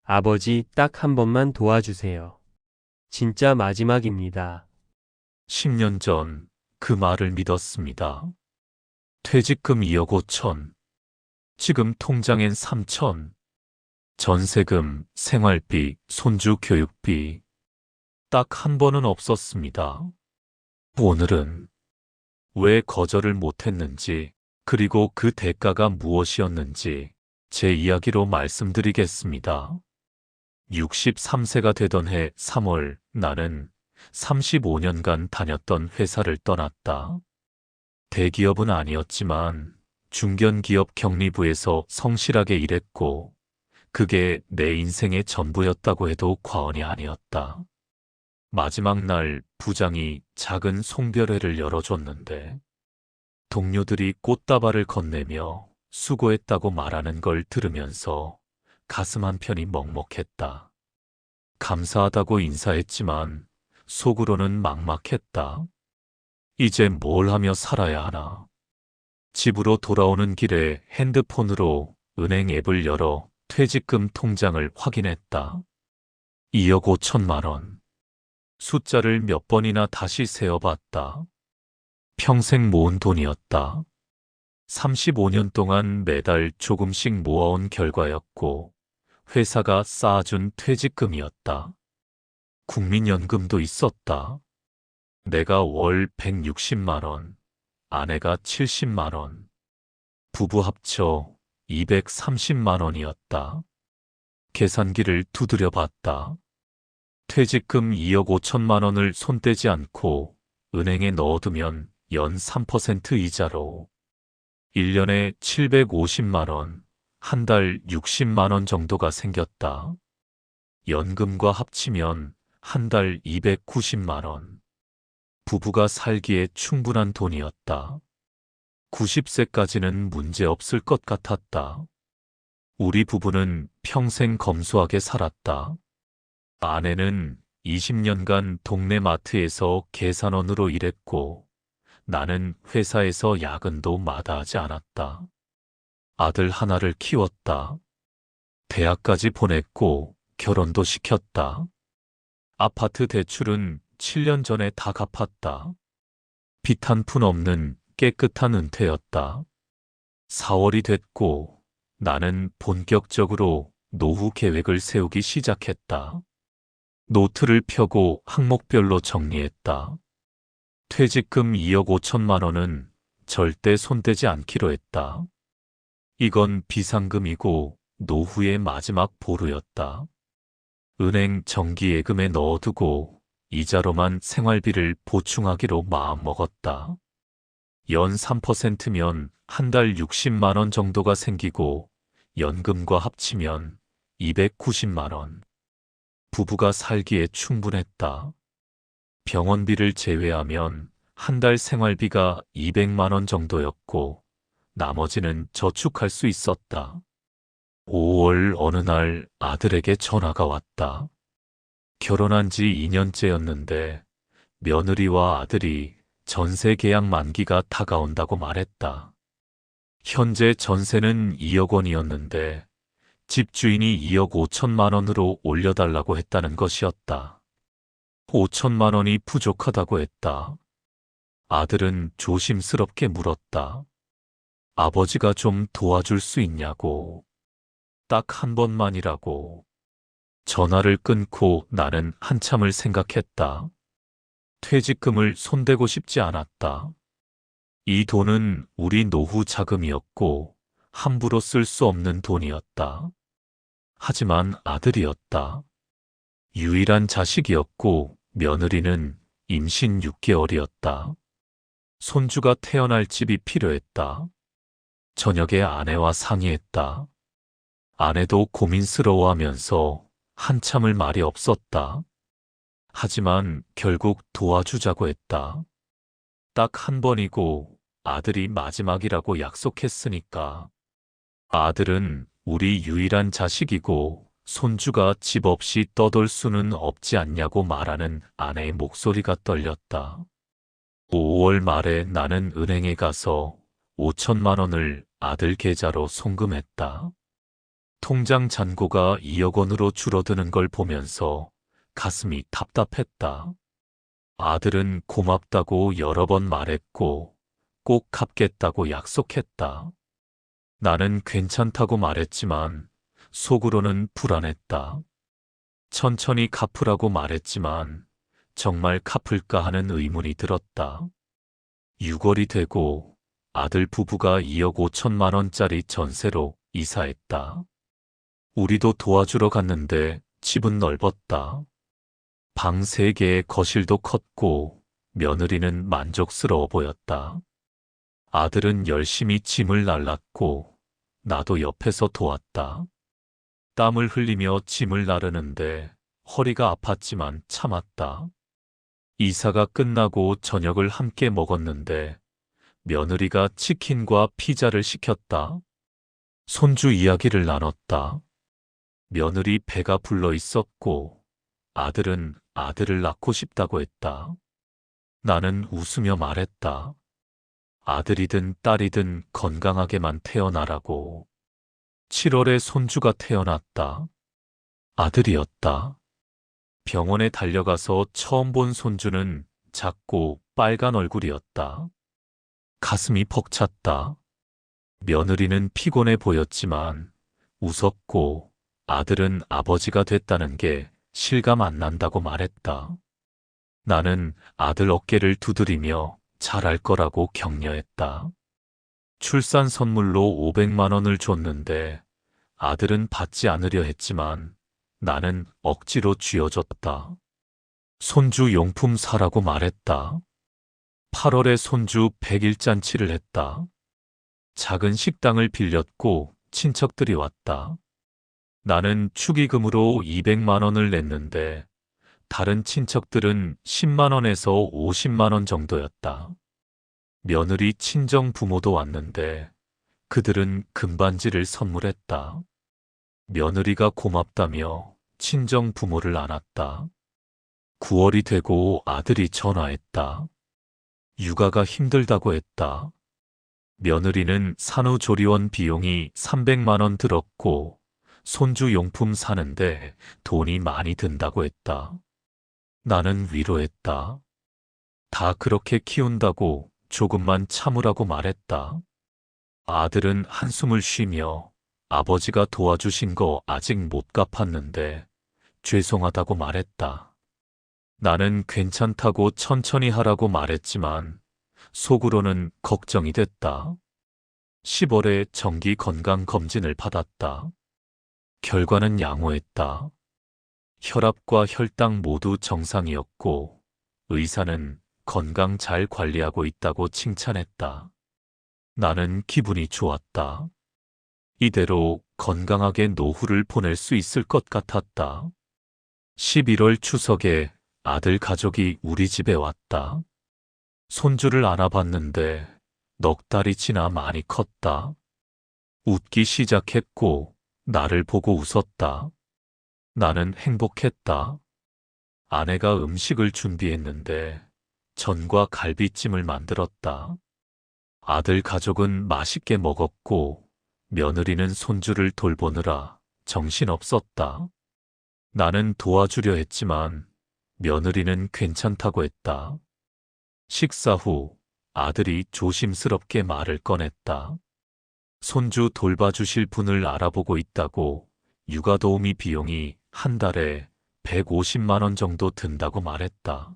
아버지, 딱 한 번만 도와주세요. 진짜 마지막입니다. 10년 전 그 말을 믿었습니다. 퇴직금 2억 5천, 지금 통장엔 3천, 전세금, 생활비, 손주 교육비, 딱 한 번은 없었습니다. 오늘은 왜 거절을 못했는지, 그리고 그 대가가 무엇이었는지 제 이야기로 말씀드리겠습니다. 63세가 되던 해 3월 나는 35년간 다녔던 회사를 떠났다. 대기업은 아니었지만 중견기업 경리부에서 성실하게 일했고 그게 내 인생의 전부였다고 해도 과언이 아니었다. 마지막 날 부장이 작은 송별회를 열어줬는데 동료들이 꽃다발을 건네며 수고했다고 말하는 걸 들으면서 가슴 한편이 먹먹했다. 감사하다고 인사했지만 속으로는 막막했다. 이제 뭘 하며 살아야 하나. 집으로 돌아오는 길에 핸드폰으로 은행 앱을 열어 퇴직금 통장을 확인했다. 2억 5천만 원. 숫자를 몇 번이나 다시 세어봤다. 평생 모은 돈이었다. 35년 동안 매달 조금씩 모아온 결과였고 회사가 쌓아준 퇴직금이었다. 국민연금도 있었다. 내가 월 160만 원, 아내가 70만 원, 부부 합쳐 230만 원이었다. 계산기를 두드려 봤다. 퇴직금 2억 5천만 원을 손대지 않고 은행에 넣어두면 연 3% 이자로 1년에 750만 원, 한 달 60만 원 정도가 생겼다. 연금과 합치면 한 달 290만 원. 부부가 살기에 충분한 돈이었다. 90세까지는 문제 없을 것 같았다. 우리 부부는 평생 검소하게 살았다. 아내는 20년간 동네 마트에서 계산원으로 일했고 나는 회사에서 야근도 마다하지 않았다. 아들 하나를 키웠다. 대학까지 보냈고 결혼도 시켰다. 아파트 대출은 7년 전에 다 갚았다. 빚 한 푼 없는 깨끗한 은퇴였다. 4월이 됐고 나는 본격적으로 노후 계획을 세우기 시작했다. 노트를 펴고 항목별로 정리했다. 퇴직금 2억 5천만 원은 절대 손대지 않기로 했다. 이건 비상금이고 노후의 마지막 보루였다. 은행 정기예금에 넣어두고 이자로만 생활비를 보충하기로 마음먹었다. 연 3%면 한 달 60만 원 정도가 생기고 연금과 합치면 290만 원. 부부가 살기에 충분했다. 병원비를 제외하면 한 달 생활비가 200만 원 정도였고 나머지는 저축할 수 있었다. 5월 어느 날 아들에게 전화가 왔다. 결혼한 지 2년째였는데 며느리와 아들이 전세 계약 만기가 다가온다고 말했다. 현재 전세는 2억 원이었는데 집주인이 2억 5천만 원으로 올려달라고 했다는 것이었다. 5천만 원이 부족하다고 했다. 아들은 조심스럽게 물었다. 아버지가 좀 도와줄 수 있냐고. 딱 한 번만이라고. 전화를 끊고 나는 한참을 생각했다. 퇴직금을 손대고 싶지 않았다. 이 돈은 우리 노후 자금이었고 함부로 쓸 수 없는 돈이었다. 하지만 아들이었다. 유일한 자식이었고 며느리는 임신 6개월이었다. 손주가 태어날 집이 필요했다. 저녁에 아내와 상의했다. 아내도 고민스러워하면서 한참을 말이 없었다. 하지만 결국 도와주자고 했다. 딱 한 번이고 아들이 마지막이라고 약속했으니까. 아들은 우리 유일한 자식이고 손주가 집 없이 떠돌 수는 없지 않냐고 말하는 아내의 목소리가 떨렸다. 5월 말에 나는 은행에 가서 5천만 원을 아들 계좌로 송금했다. 통장 잔고가 2억 원으로 줄어드는 걸 보면서 가슴이 답답했다. 아들은 고맙다고 여러 번 말했고 꼭 갚겠다고 약속했다. 나는 괜찮다고 말했지만 속으로는 불안했다. 천천히 갚으라고 말했지만 정말 갚을까 하는 의문이 들었다. 6월이 되고 아들 부부가 2억 5천만 원짜리 전세로 이사했다. 우리도 도와주러 갔는데 집은 넓었다. 방 3개에 거실도 컸고 며느리는 만족스러워 보였다. 아들은 열심히 짐을 날랐고 나도 옆에서 도왔다. 땀을 흘리며 짐을 나르는데 허리가 아팠지만 참았다. 이사가 끝나고 저녁을 함께 먹었는데 며느리가 치킨과 피자를 시켰다. 손주 이야기를 나눴다. 며느리 배가 불러 있었고 아들은 아들을 낳고 싶다고 했다. 나는 웃으며 말했다. 아들이든 딸이든 건강하게만 태어나라고. 7월에 손주가 태어났다. 아들이었다. 병원에 달려가서 처음 본 손주는 작고 빨간 얼굴이었다. 가슴이 벅찼다. 며느리는 피곤해 보였지만 웃었고 아들은 아버지가 됐다는 게 실감 안 난다고 말했다. 나는 아들 어깨를 두드리며 잘할 거라고 격려했다. 출산 선물로 500만 원을 줬는데 아들은 받지 않으려 했지만 나는 억지로 쥐어줬다. 손주 용품 사라고 말했다. 8월에 손주 100일 잔치를 했다. 작은 식당을 빌렸고 친척들이 왔다. 나는 축의금으로 200만 원을 냈는데 다른 친척들은 10만 원에서 50만 원 정도였다. 며느리 친정 부모도 왔는데 그들은 금반지를 선물했다. 며느리가 고맙다며 친정 부모를 안았다. 9월이 되고 아들이 전화했다. 육아가 힘들다고 했다. 며느리는 산후조리원 비용이 300만 원 들었고 손주 용품 사는데 돈이 많이 든다고 했다. 나는 위로했다. 다 그렇게 키운다고 조금만 참으라고 말했다. 아들은 한숨을 쉬며 아버지가 도와주신 거 아직 못 갚았는데 죄송하다고 말했다. 나는 괜찮다고 천천히 하라고 말했지만 속으로는 걱정이 됐다. 10월에 정기 건강 검진을 받았다. 결과는 양호했다. 혈압과 혈당 모두 정상이었고 의사는 건강 잘 관리하고 있다고 칭찬했다. 나는 기분이 좋았다. 이대로 건강하게 노후를 보낼 수 있을 것 같았다. 11월 추석에 아들 가족이 우리 집에 왔다. 손주를 안아봤는데 넉 달이 지나 많이 컸다. 웃기 시작했고 나를 보고 웃었다. 나는 행복했다. 아내가 음식을 준비했는데 전과 갈비찜을 만들었다. 아들 가족은 맛있게 먹었고 며느리는 손주를 돌보느라 정신없었다. 나는 도와주려 했지만 며느리는 괜찮다고 했다. 식사 후 아들이 조심스럽게 말을 꺼냈다. 손주 돌봐주실 분을 알아보고 있다고 육아 도우미 비용이 한 달에 150만 원 정도 든다고 말했다.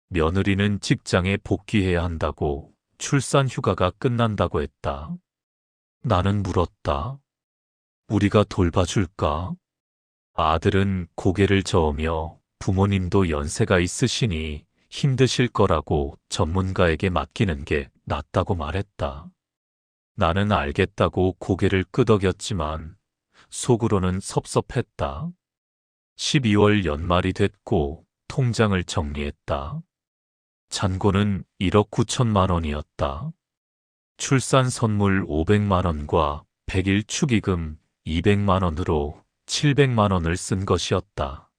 며느리는 직장에 복귀해야 한다고 출산 휴가가 끝난다고 했다. 나는 물었다. 우리가 돌봐줄까? 아들은 고개를 저으며 부모님도 연세가 있으시니 힘드실 거라고 전문가에게 맡기는 게 낫다고 말했다. 나는 알겠다고 고개를 끄덕였지만 속으로는 섭섭했다. 12월 연말이 됐고 통장을 정리했다. 잔고는 1억 9천만 원이었다. 출산 선물 500만 원과 100일 축의금 200만 원으로 700만 원을 쓴 것이었다.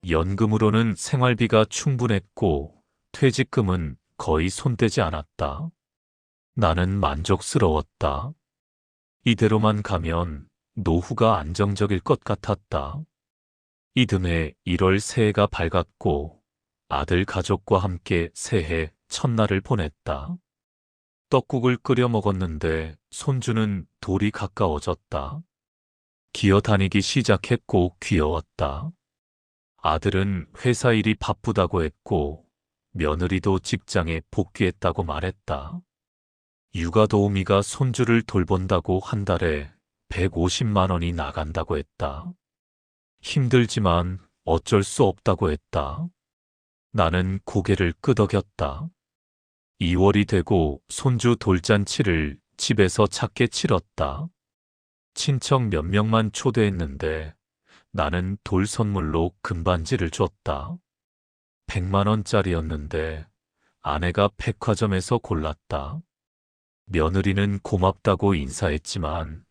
연금으로는 생활비가 충분했고 퇴직금은 거의 손대지 않았다. 나는 만족스러웠다. 이대로만 가면 노후가 안정적일 것 같았다. 이듬해 1월 새해가 밝았고 아들 가족과 함께 새해 첫날을 보냈다. 떡국을 끓여 먹었는데 손주는 돌이 가까워졌다. 기어다니기 시작했고 귀여웠다. 아들은 회사 일이 바쁘다고 했고 며느리도 직장에 복귀했다고 말했다. 육아 도우미가 손주를 돌본다고 한 달에 150만 원이 나간다고 했다. 힘들지만 어쩔 수 없다고 했다. 나는 고개를 끄덕였다. 2월이 되고 손주 돌잔치를 집에서 작게 치렀다. 친척 몇 명만 초대했는데 나는 돌 선물로 금반지를 줬다. 100만 원짜리였는데 아내가 백화점에서 골랐다. 며느리는 고맙다고 인사했지만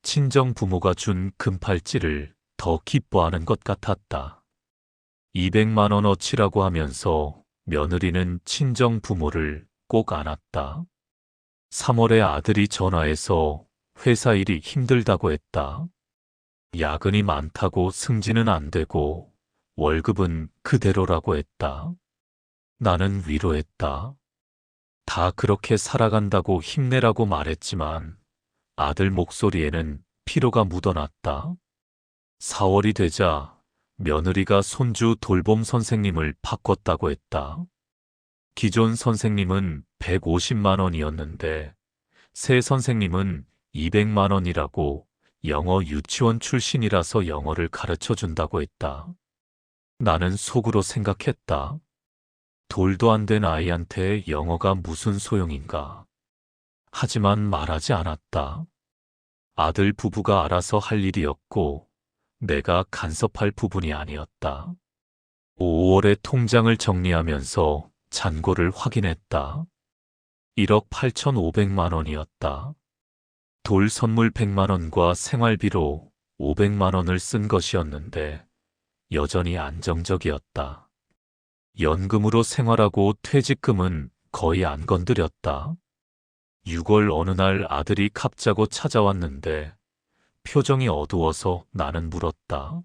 친정 부모가 준 금팔찌를 더 기뻐하는 것 같았다. 200만 원어치라고 하면서 며느리는 친정 부모를 꼭 안았다. 3월에 아들이 전화해서 회사 일이 힘들다고 했다. 야근이 많다고 승진은 안 되고 월급은 그대로라고 했다. 나는 위로했다. 다 그렇게 살아간다고 힘내라고 말했지만 아들 목소리에는 피로가 묻어났다. 4월이 되자 며느리가 손주 돌봄 선생님을 바꿨다고 했다. 기존 선생님은 150만 원이었는데 새 선생님은 200만 원이라고 영어 유치원 출신이라서 영어를 가르쳐 준다고 했다. 나는 속으로 생각했다. 돌도 안 된 아이한테 영어가 무슨 소용인가. 하지만 말하지 않았다. 아들 부부가 알아서 할 일이었고 내가 간섭할 부분이 아니었다. 5월에 통장을 정리하면서 잔고를 확인했다. 1억 8,500만 원이었다. 돌 선물 100만 원과 생활비로 500만 원을 쓴 것이었는데 여전히 안정적이었다. 연금으로 생활하고 퇴직금은 거의 안 건드렸다. 6월 어느 날 아들이 갑자고 찾아왔는데 표정이 어두워서 나는 물었다.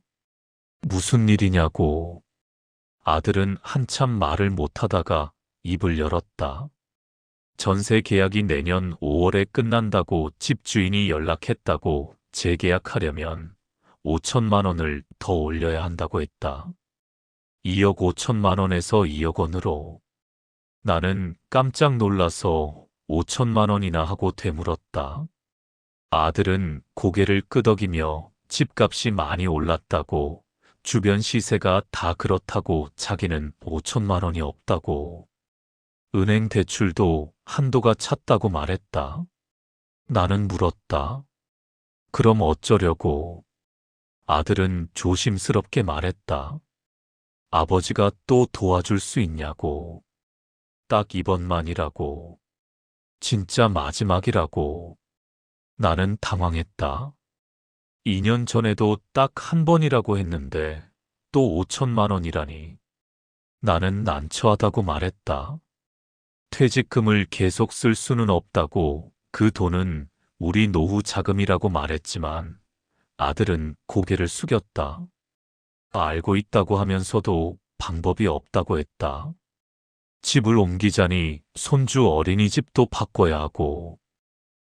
무슨 일이냐고. 아들은 한참 말을 못하다가 입을 열었다. 전세 계약이 내년 5월에 끝난다고 집주인이 연락했다고 재계약하려면 5천만 원을 더 올려야 한다고 했다. 2억 5천만 원에서 2억 원으로. 나는 깜짝 놀라서 5천만 원이나 하고 되물었다. 아들은 고개를 끄덕이며 집값이 많이 올랐다고, 주변 시세가 다 그렇다고 자기는 5천만 원이 없다고, 은행 대출도 한도가 찼다고 말했다. 나는 물었다. 그럼 어쩌려고? 아들은 조심스럽게 말했다. 아버지가 또 도와줄 수 있냐고. 딱 이번만이라고. 진짜 마지막이라고. 나는 당황했다. 2년 전에도 딱 한 번이라고 했는데 또 5천만 원이라니. 나는 난처하다고 말했다. 퇴직금을 계속 쓸 수는 없다고, 그 돈은 우리 노후 자금이라고 말했지만 아들은 고개를 숙였다. 알고 있다고 하면서도 방법이 없다고 했다. 집을 옮기자니 손주 어린이집도 바꿔야 하고,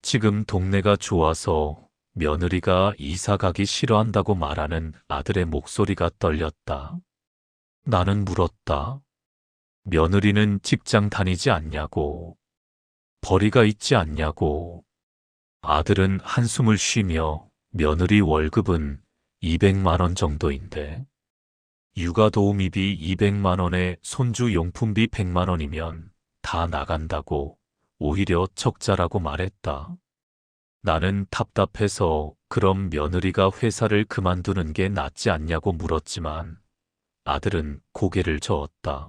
지금 동네가 좋아서 며느리가 이사 가기 싫어한다고 말하는 아들의 목소리가 떨렸다. 나는 물었다. 며느리는 직장 다니지 않냐고. 벌이가 있지 않냐고. 아들은 한숨을 쉬며 며느리 월급은 200만 원 정도인데 육아 도우미비 200만 원에 손주 용품비 100만 원이면 다 나간다고, 오히려 적자라고 말했다. 나는 답답해서 그럼 며느리가 회사를 그만두는 게 낫지 않냐고 물었지만 아들은 고개를 저었다.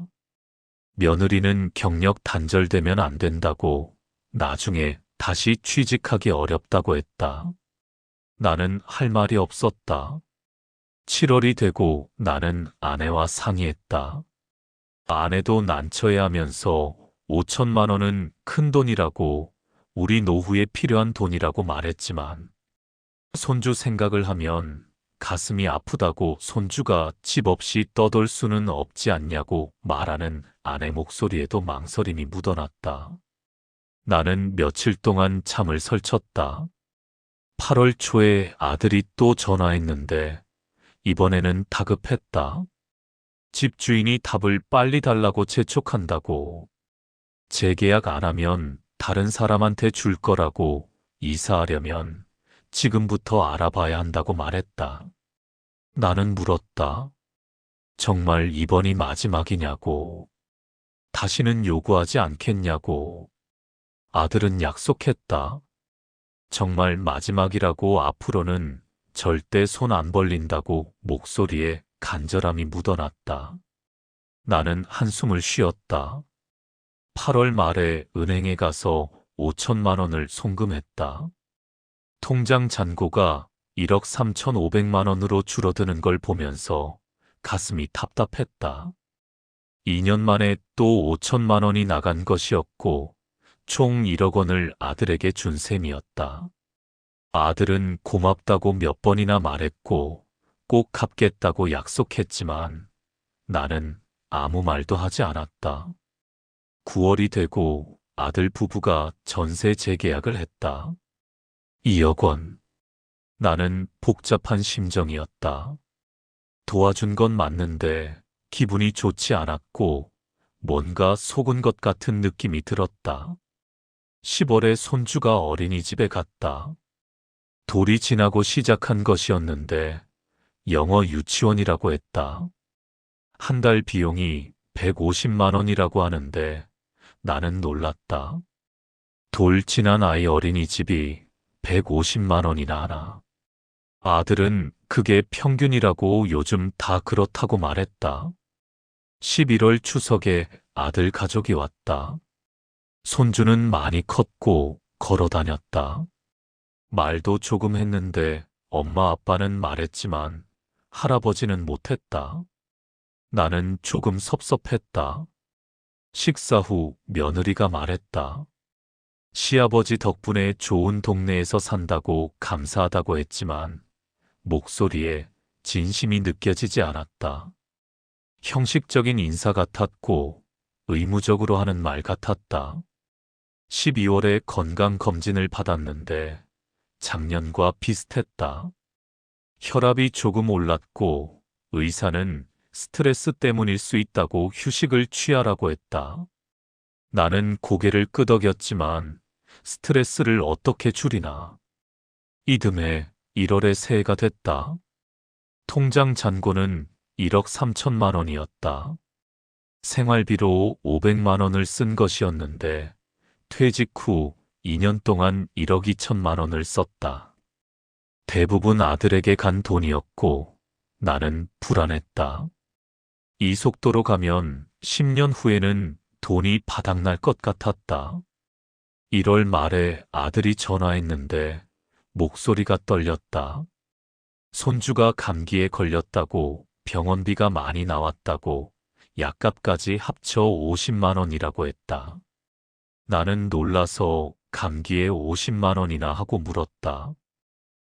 며느리는 경력 단절되면 안 된다고, 나중에 다시 취직하기 어렵다고 했다. 나는 할 말이 없었다. 7월이 되고 나는 아내와 상의했다. 아내도 난처해하면서 5천만 원은 큰 돈이라고, 우리 노후에 필요한 돈이라고 말했지만 손주 생각을 하면 가슴이 아프다고 손주가 집 없이 떠돌 수는 없지 않냐고 말하는 아내 목소리에도 망설임이 묻어났다. 나는 며칠 동안 잠을 설쳤다. 8월 초에 아들이 또 전화했는데 이번에는 다급했다. 집주인이 답을 빨리 달라고 재촉한다고. 재계약 안 하면 다른 사람한테 줄 거라고, 이사하려면 지금부터 알아봐야 한다고 말했다. 나는 물었다. 정말 이번이 마지막이냐고. 다시는 요구하지 않겠냐고. 아들은 약속했다. 정말 마지막이라고, 앞으로는 절대 손 안 벌린다고 목소리에 간절함이 묻어났다. 나는 한숨을 쉬었다. 8월 말에 은행에 가서 5천만 원을 송금했다. 통장 잔고가 1억 3,500만 원으로 줄어드는 걸 보면서 가슴이 답답했다. 2년 만에 또 5천만 원이 나간 것이었고 총 1억 원을 아들에게 준 셈이었다. 아들은 고맙다고 몇 번이나 말했고 꼭 갚겠다고 약속했지만 나는 아무 말도 하지 않았다. 9월이 되고 아들 부부가 전세 재계약을 했다. 2억 원. 나는 복잡한 심정이었다. 도와준 건 맞는데 기분이 좋지 않았고 뭔가 속은 것 같은 느낌이 들었다. 10월에 손주가 어린이집에 갔다. 돌이 지나고 시작한 것이었는데 영어 유치원이라고 했다. 한 달 비용이 150만 원이라고 하는데 나는 놀랐다. 돌 지난 아이 어린이집이 150만 원이나 하나. 아들은 그게 평균이라고, 요즘 다 그렇다고 말했다. 11월 추석에 아들 가족이 왔다. 손주는 많이 컸고 걸어 다녔다. 말도 조금 했는데 엄마 아빠는 말했지만 할아버지는 못했다. 나는 조금 섭섭했다. 식사 후 며느리가 말했다. 시아버지 덕분에 좋은 동네에서 산다고 감사하다고 했지만 목소리에 진심이 느껴지지 않았다. 형식적인 인사 같았고 의무적으로 하는 말 같았다. 12월에 건강검진을 받았는데 작년과 비슷했다. 혈압이 조금 올랐고 의사는 스트레스 때문일 수 있다고 휴식을 취하라고 했다. 나는 고개를 끄덕였지만 스트레스를 어떻게 줄이나. 이듬해 1월에 새해가 됐다. 통장 잔고는 1억 3천만 원이었다. 생활비로 500만 원을 쓴 것이었는데 퇴직 후 2년 동안 1억 2천만 원을 썼다. 대부분 아들에게 간 돈이었고 나는 불안했다. 이 속도로 가면 10년 후에는 돈이 바닥날 것 같았다. 1월 말에 아들이 전화했는데 목소리가 떨렸다. 손주가 감기에 걸렸다고, 병원비가 많이 나왔다고, 약값까지 합쳐 50만 원이라고 했다. 나는 놀라서 감기에 50만 원이나 하고 물었다.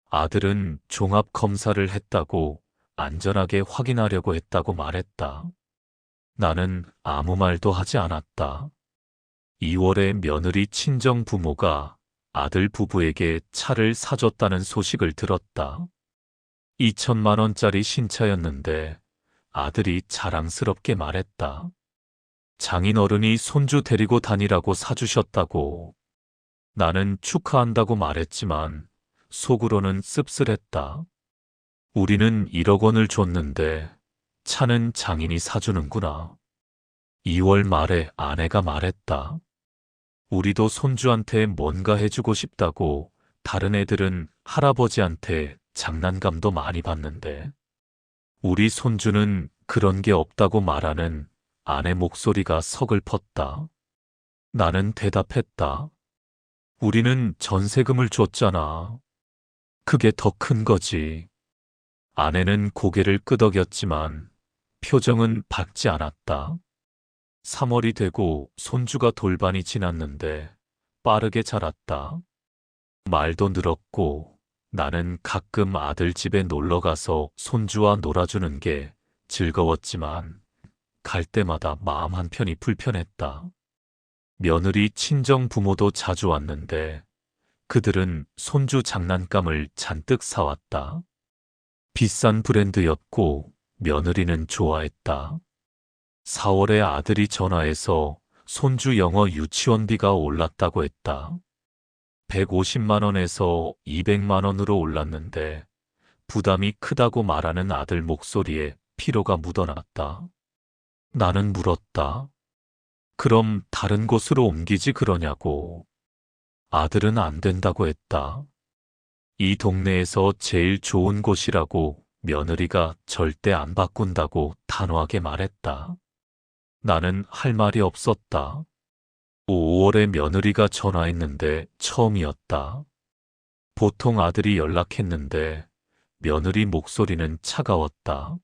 아들은 종합검사를 했다고, 안전하게 확인하려고 했다고 말했다. 나는 아무 말도 하지 않았다. 2월에 며느리 친정 부모가 아들 부부에게 차를 사줬다는 소식을 들었다. 2천만 원짜리 신차였는데 아들이 자랑스럽게 말했다. 장인어른이 손주 데리고 다니라고 사주셨다고. 나는 축하한다고 말했지만 속으로는 씁쓸했다. 우리는 1억 원을 줬는데 차는 장인이 사주는구나. 2월 말에 아내가 말했다. 우리도 손주한테 뭔가 해주고 싶다고. 다른 애들은 할아버지한테 장난감도 많이 받는데 우리 손주는 그런 게 없다고 말하는 아내 목소리가 서글펐다. 나는 대답했다. 우리는 전세금을 줬잖아. 그게 더 큰 거지. 아내는 고개를 끄덕였지만 표정은 밝지 않았다. 3월이 되고 손주가 돌반이 지났는데 빠르게 자랐다. 말도 늘었고 나는 가끔 아들 집에 놀러 가서 손주와 놀아주는 게 즐거웠지만 갈 때마다 마음 한편이 불편했다. 며느리 친정 부모도 자주 왔는데 그들은 손주 장난감을 잔뜩 사왔다. 비싼 브랜드였고 며느리는 좋아했다. 4월에 아들이 전화해서 손주 영어 유치원비가 올랐다고 했다. 150만 원에서 200만 원으로 올랐는데 부담이 크다고 말하는 아들 목소리에 피로가 묻어났다. 나는 물었다. 그럼 다른 곳으로 옮기지 그러냐고. 아들은 안 된다고 했다. 이 동네에서 제일 좋은 곳이라고 며느리가 절대 안 바꾼다고 단호하게 말했다. 나는 할 말이 없었다. 5월에 며느리가 전화했는데 처음이었다. 보통 아들이 연락했는데 며느리 목소리는 차가웠다.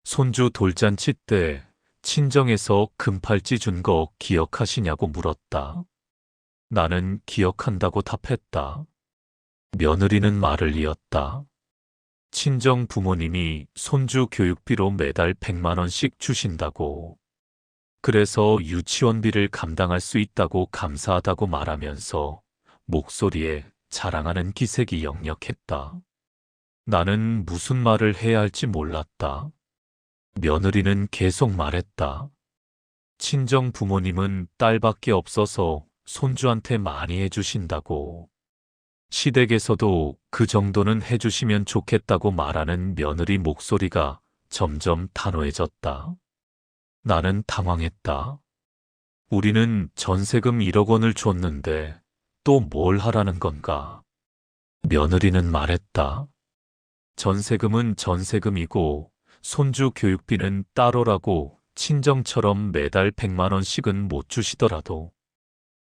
손주 돌잔치 때 친정에서 금팔찌 준 거 기억하시냐고 물었다. 나는 기억한다고 답했다. 며느리는 말을 이었다. 친정 부모님이 손주 교육비로 매달 100만 원씩 주신다고. 그래서 유치원비를 감당할 수 있다고 감사하다고 말하면서 목소리에 자랑하는 기색이 역력했다. 나는 무슨 말을 해야 할지 몰랐다. 며느리는 계속 말했다. 친정 부모님은 딸밖에 없어서 손주한테 많이 해주신다고. 시댁에서도 그 정도는 해주시면 좋겠다고 말하는 며느리 목소리가 점점 단호해졌다. 나는 당황했다. 우리는 전세금 1억 원을 줬는데 또 뭘 하라는 건가? 며느리는 말했다. 전세금은 전세금이고 손주 교육비는 따로라고. 친정처럼 매달 100만 원씩은 못 주시더라도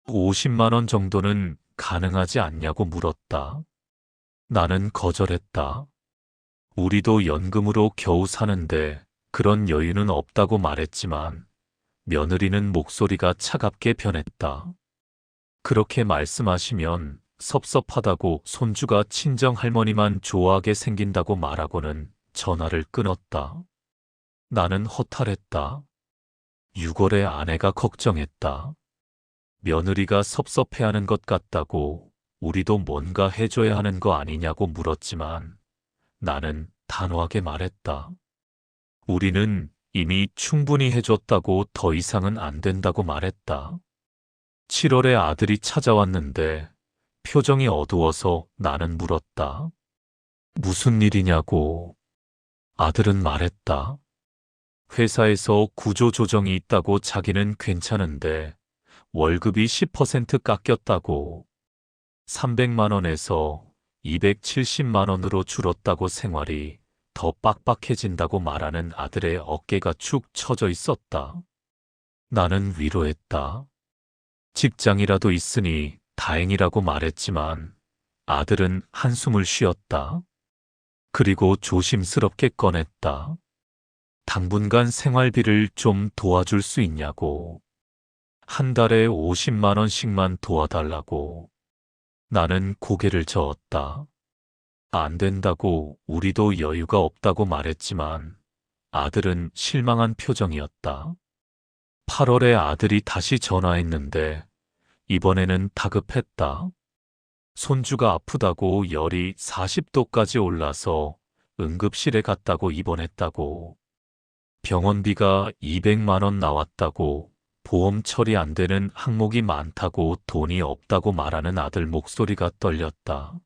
50만 원 정도는 가능하지 않냐고 물었다. 나는 거절했다. 우리도 연금으로 겨우 사는데 그런 여유는 없다고 말했지만 며느리는 목소리가 차갑게 변했다. 그렇게 말씀하시면 섭섭하다고 손주가 친정 할머니만 좋아하게 생긴다고 말하고는 전화를 끊었다. 나는 허탈했다. 6월에 아내가 걱정했다. 며느리가 섭섭해하는 것 같다고 우리도 뭔가 해줘야 하는 거 아니냐고 물었지만 나는 단호하게 말했다. 우리는 이미 충분히 해줬다고 더 이상은 안 된다고 말했다. 7월에 아들이 찾아왔는데 표정이 어두워서 나는 물었다. 무슨 일이냐고. 아들은 말했다. 회사에서 구조조정이 있다고 자기는 괜찮은데 월급이 10% 깎였다고. 300만 원에서 270만 원으로 줄었다고 생활이 더 빡빡해진다고 말하는 아들의 어깨가 축 처져 있었다. 나는 위로했다. 직장이라도 있으니 다행이라고 말했지만 아들은 한숨을 쉬었다. 그리고 조심스럽게 꺼냈다. 당분간 생활비를 좀 도와줄 수 있냐고. 한 달에 50만 원씩만 도와달라고. 나는 고개를 저었다. 안 된다고 우리도 여유가 없다고 말했지만 아들은 실망한 표정이었다. 8월에 아들이 다시 전화했는데 이번에는 다급했다. 손주가 아프다고 열이 40도까지 올라서 응급실에 갔다고 입원했다고. 병원비가 200만 원 나왔다고. 보험 처리 안 되는 항목이 많다고 돈이 없다고 말하는 아들 목소리가 떨렸다.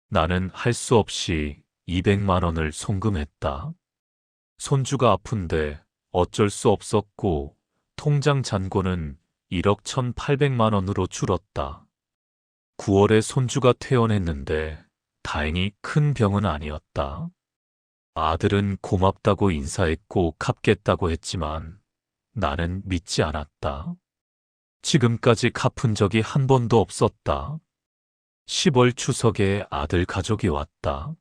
나는 할 수 없이 200만 원을 송금했다. 손주가 아픈데 어쩔 수 없었고 통장 잔고는 1억 1,800만 원으로 줄었다. 9월에 손주가 퇴원했는데 다행히 큰 병은 아니었다. 아들은 고맙다고 인사했고 갚겠다고 했지만 나는 믿지 않았다. 지금까지 갚은 적이 한 번도 없었다. 10월 추석에 아들 가족이 왔다.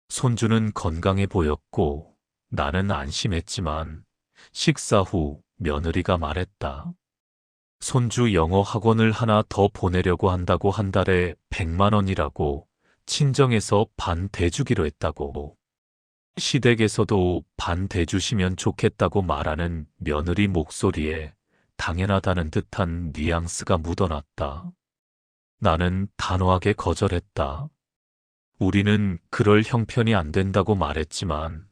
손주는 건강해 보였고 나는 안심했지만 식사 후 며느리가 말했다. 손주 영어 학원을 하나 더 보내려고 한다고 한 달에 100만 원이라고 친정에서 반 대주기로 했다고. 시댁에서도 반 대주시면 좋겠다고 말하는 며느리 목소리에 당연하다는 듯한 뉘앙스가 묻어났다. 나는 단호하게 거절했다. 우리는 그럴 형편이 안 된다고 말했지만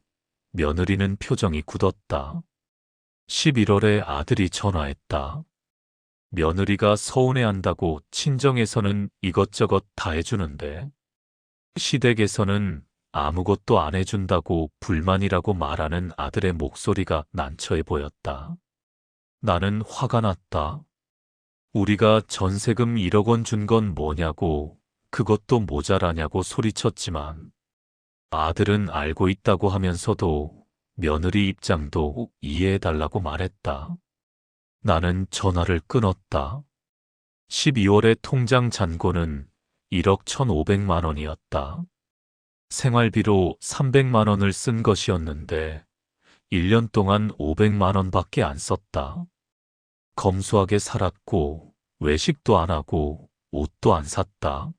며느리는 표정이 굳었다. 11월에 아들이 전화했다. 며느리가 서운해한다고 친정에서는 이것저것 다 해주는데 시댁에서는 아무것도 안 해준다고 불만이라고 말하는 아들의 목소리가 난처해 보였다. 나는 화가 났다. 우리가 전세금 1억 원 준 건 뭐냐고, 그것도 모자라냐고 소리쳤지만 아들은 알고 있다고 하면서도 며느리 입장도 이해해달라고 말했다. 나는 전화를 끊었다. 12월에 통장 잔고는 1억 1,500만 원이었다. 생활비로 300만 원을 쓴 것이었는데 1년 동안 500만 원밖에 안 썼다. 검소하게 살았고 외식도 안 하고 옷도 안 샀다.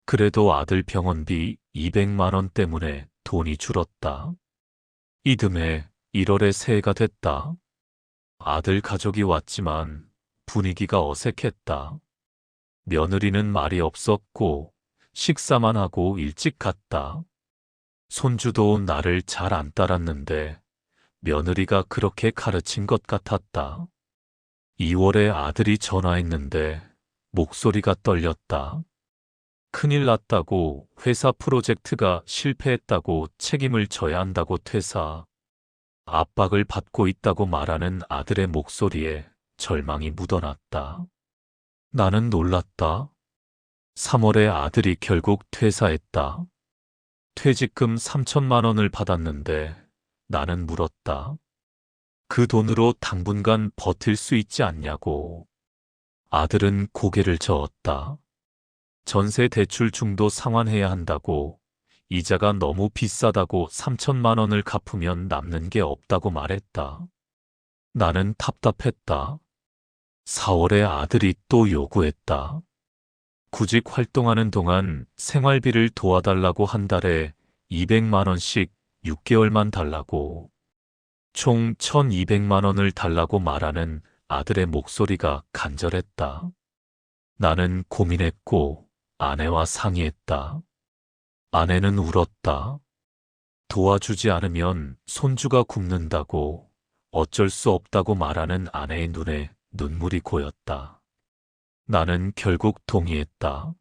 그래도 아들 병원비 200만 원 때문에 돈이 줄었다. 이듬해 1월에 새해가 됐다. 아들 가족이 왔지만 분위기가 어색했다. 며느리는 말이 없었고 식사만 하고 일찍 갔다. 손주도 나를 잘 안 따랐는데 며느리가 그렇게 가르친 것 같았다. 2월에 아들이 전화했는데 목소리가 떨렸다. 큰일 났다고, 회사 프로젝트가 실패했다고, 책임을 져야 한다고 퇴사, 압박을 받고 있다고 말하는 아들의 목소리에 절망이 묻어났다. 나는 놀랐다. 3월에 아들이 결국 퇴사했다. 퇴직금 3천만 원을 받았는데 나는 물었다. 그 돈으로 당분간 버틸 수 있지 않냐고. 아들은 고개를 저었다. 전세 대출 중도 상환해야 한다고, 이자가 너무 비싸다고 3천만 원을 갚으면 남는 게 없다고 말했다. 나는 답답했다. 4월에 아들이 또 요구했다. 구직 활동하는 동안 생활비를 도와달라고 한 달에 200만 원씩 6개월만 달라고. 총 1,200만 원을 달라고 말하는 아들의 목소리가 간절했다. 나는 고민했고 아내와 상의했다. 아내는 울었다. 도와주지 않으면 손주가 굶는다고, 어쩔 수 없다고 말하는 아내의 눈에 눈물이 고였다. 나는 결국 동의했다.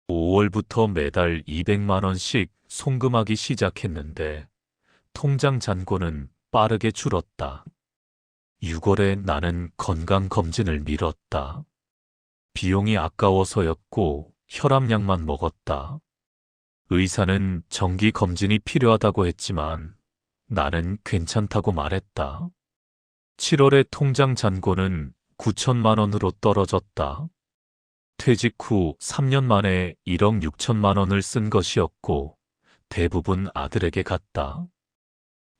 5월부터 매달 200만 원씩 송금하기 시작했는데 통장 잔고는 빠르게 줄었다. 6월에 나는 건강검진을 미뤘다. 비용이 아까워서였고 혈압약만 먹었다. 의사는 정기검진이 필요하다고 했지만 나는 괜찮다고 말했다. 7월에 통장 잔고는 9천만 원으로 떨어졌다. 퇴직 후 3년 만에 1억 6천만 원을 쓴 것이었고 대부분 아들에게 갔다.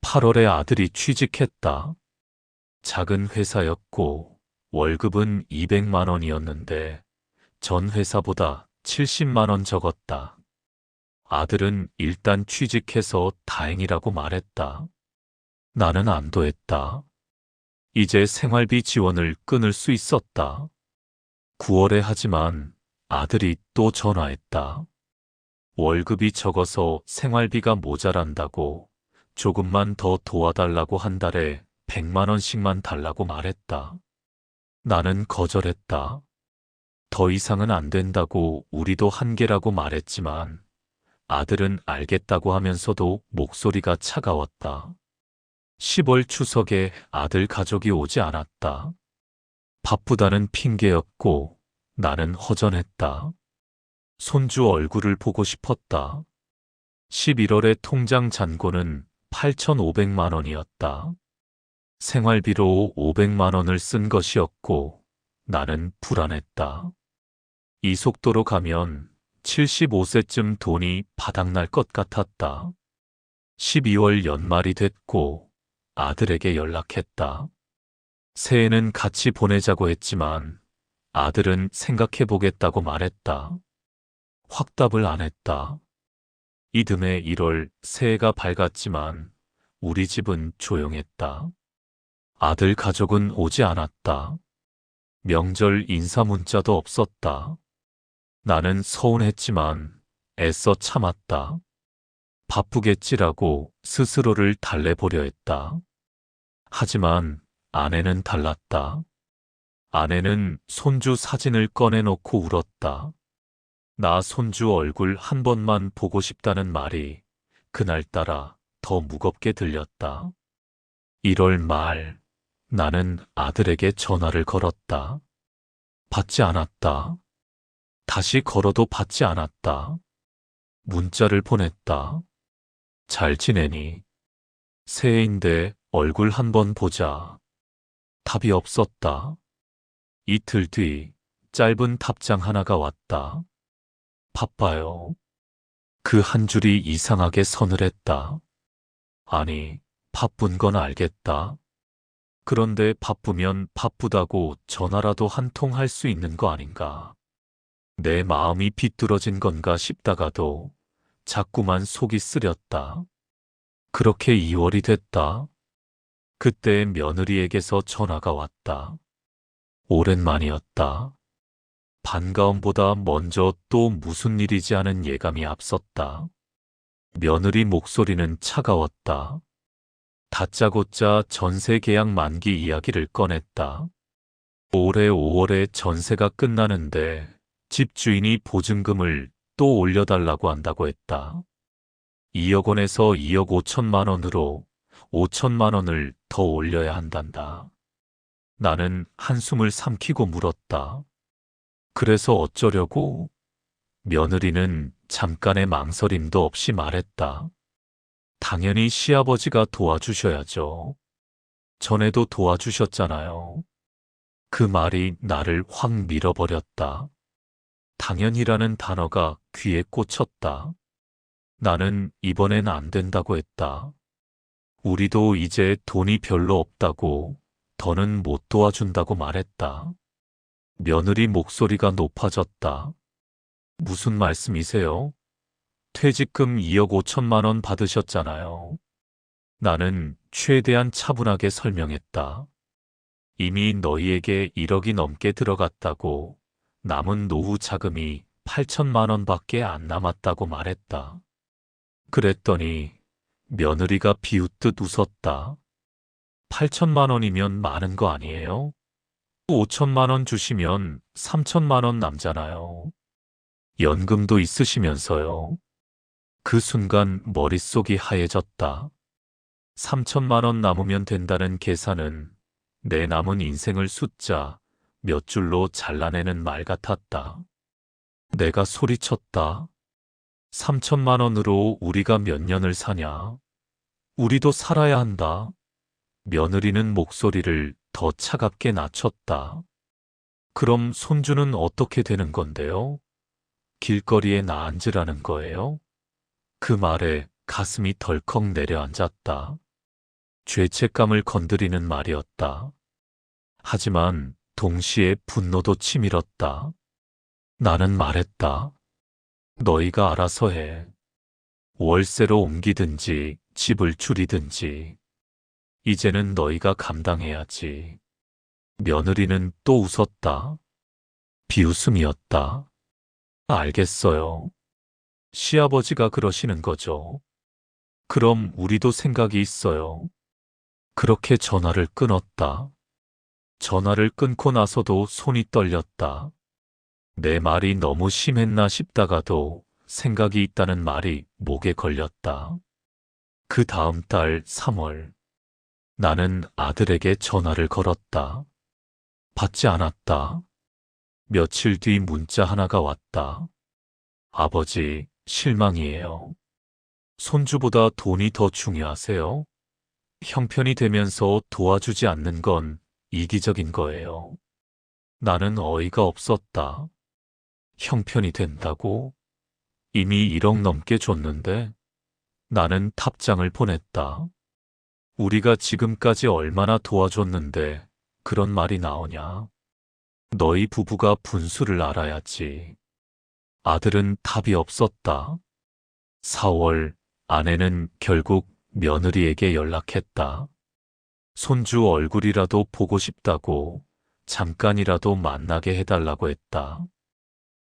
8월에 아들이 취직했다. 작은 회사였고 월급은 200만 원이었는데 전 회사보다 70만 원 적었다. 아들은 일단 취직해서 다행이라고 말했다. 나는 안도했다. 이제 생활비 지원을 끊을 수 있었다. 9월에 하지만 아들이 또 전화했다. 월급이 적어서 생활비가 모자란다고, 조금만 더 도와달라고 한 달에 100만 원씩만 달라고 말했다. 나는 거절했다. 더 이상은 안 된다고, 우리도 한계라고 말했지만 아들은 알겠다고 하면서도 목소리가 차가웠다. 10월 추석에 아들 가족이 오지 않았다. 바쁘다는 핑계였고 나는 허전했다. 손주 얼굴을 보고 싶었다. 11월에 통장 잔고는 8,500만 원이었다. 생활비로 500만 원을 쓴 것이었고 나는 불안했다. 이 속도로 가면 75세쯤 돈이 바닥날 것 같았다. 12월 연말이 됐고 아들에게 연락했다. 새해는 같이 보내자고 했지만 아들은 생각해보겠다고 말했다. 확답을 안 했다. 이듬해 1월 새해가 밝았지만 우리 집은 조용했다. 아들 가족은 오지 않았다. 명절 인사 문자도 없었다. 나는 서운했지만 애써 참았다. 바쁘겠지라고 스스로를 달래보려 했다. 하지만 아내는 달랐다. 아내는 손주 사진을 꺼내놓고 울었다. 나 손주 얼굴 한 번만 보고 싶다는 말이 그날따라 더 무겁게 들렸다. 1월 말, 나는 아들에게 전화를 걸었다. 받지 않았다. 다시 걸어도 받지 않았다. 문자를 보냈다. 잘 지내니? 새해인데 얼굴 한번 보자. 답이 없었다. 이틀 뒤 짧은 답장 하나가 왔다. 바빠요. 그 한 줄이 이상하게 서늘했다. 아니, 바쁜 건 알겠다. 그런데 바쁘면 바쁘다고 전화라도 한 통 할 수 있는 거 아닌가. 내 마음이 비뚤어진 건가 싶다가도 자꾸만 속이 쓰렸다. 그렇게 2월이 됐다. 그때 며느리에게서 전화가 왔다. 오랜만이었다. 반가움보다 먼저 또 무슨 일이지 하는 예감이 앞섰다. 며느리 목소리는 차가웠다. 다짜고짜 전세 계약 만기 이야기를 꺼냈다. 올해 5월에 전세가 끝나는데 집주인이 보증금을 또 올려달라고 한다고 했다. 2억 원에서 2억 5천만 원으로 5천만 원을 더 올려야 한단다. 나는 한숨을 삼키고 물었다. 그래서 어쩌려고? 며느리는 잠깐의 망설임도 없이 말했다. 당연히 시아버지가 도와주셔야죠. 전에도 도와주셨잖아요. 그 말이 나를 확 밀어버렸다. 당연히라는 단어가 귀에 꽂혔다. 나는 이번엔 안 된다고 했다. 우리도 이제 돈이 별로 없다고, 더는 못 도와준다고 말했다. 며느리 목소리가 높아졌다. 무슨 말씀이세요? 퇴직금 2억 5천만 원 받으셨잖아요. 나는 최대한 차분하게 설명했다. 이미 너희에게 1억이 넘게 들어갔다고, 남은 노후 자금이 8천만 원밖에 안 남았다고 말했다. 그랬더니 며느리가 비웃듯 웃었다. 8천만 원이면 많은 거 아니에요? 5천만 원 주시면 3천만 원 남잖아요. 연금도 있으시면서요. 그 순간 머릿속이 하얘졌다. 3천만 원 남으면 된다는 계산은 내 남은 인생을 숫자 몇 줄로 잘라내는 말 같았다. 내가 소리쳤다. 3천만 원으로 우리가 몇 년을 사냐? 우리도 살아야 한다. 며느리는 목소리를 더 차갑게 낮췄다. 그럼 손주는 어떻게 되는 건데요? 길거리에 나앉으라는 거예요? 그 말에 가슴이 덜컥 내려앉았다. 죄책감을 건드리는 말이었다. 하지만 동시에 분노도 치밀었다. 나는 말했다. 너희가 알아서 해. 월세로 옮기든지 집을 줄이든지. 이제는 너희가 감당해야지. 며느리는 또 웃었다. 비웃음이었다. 알겠어요. 시아버지가 그러시는 거죠. 그럼 우리도 생각이 있어요. 그렇게 전화를 끊었다. 전화를 끊고 나서도 손이 떨렸다. 내 말이 너무 심했나 싶다가도 생각이 있다는 말이 목에 걸렸다. 그 다음 달 3월, 나는 아들에게 전화를 걸었다. 받지 않았다. 며칠 뒤 문자 하나가 왔다. 아버지, 실망이에요. 손주보다 돈이 더 중요하세요? 형편이 되면서 도와주지 않는 건 이기적인 거예요. 나는 어이가 없었다. 형편이 된다고? 이미 1억 넘게 줬는데? 나는 답장을 보냈다. 우리가 지금까지 얼마나 도와줬는데 그런 말이 나오냐? 너희 부부가 분수를 알아야지. 아들은 답이 없었다. 4월, 아내는 결국 며느리에게 연락했다. 손주 얼굴이라도 보고 싶다고 잠깐이라도 만나게 해달라고 했다.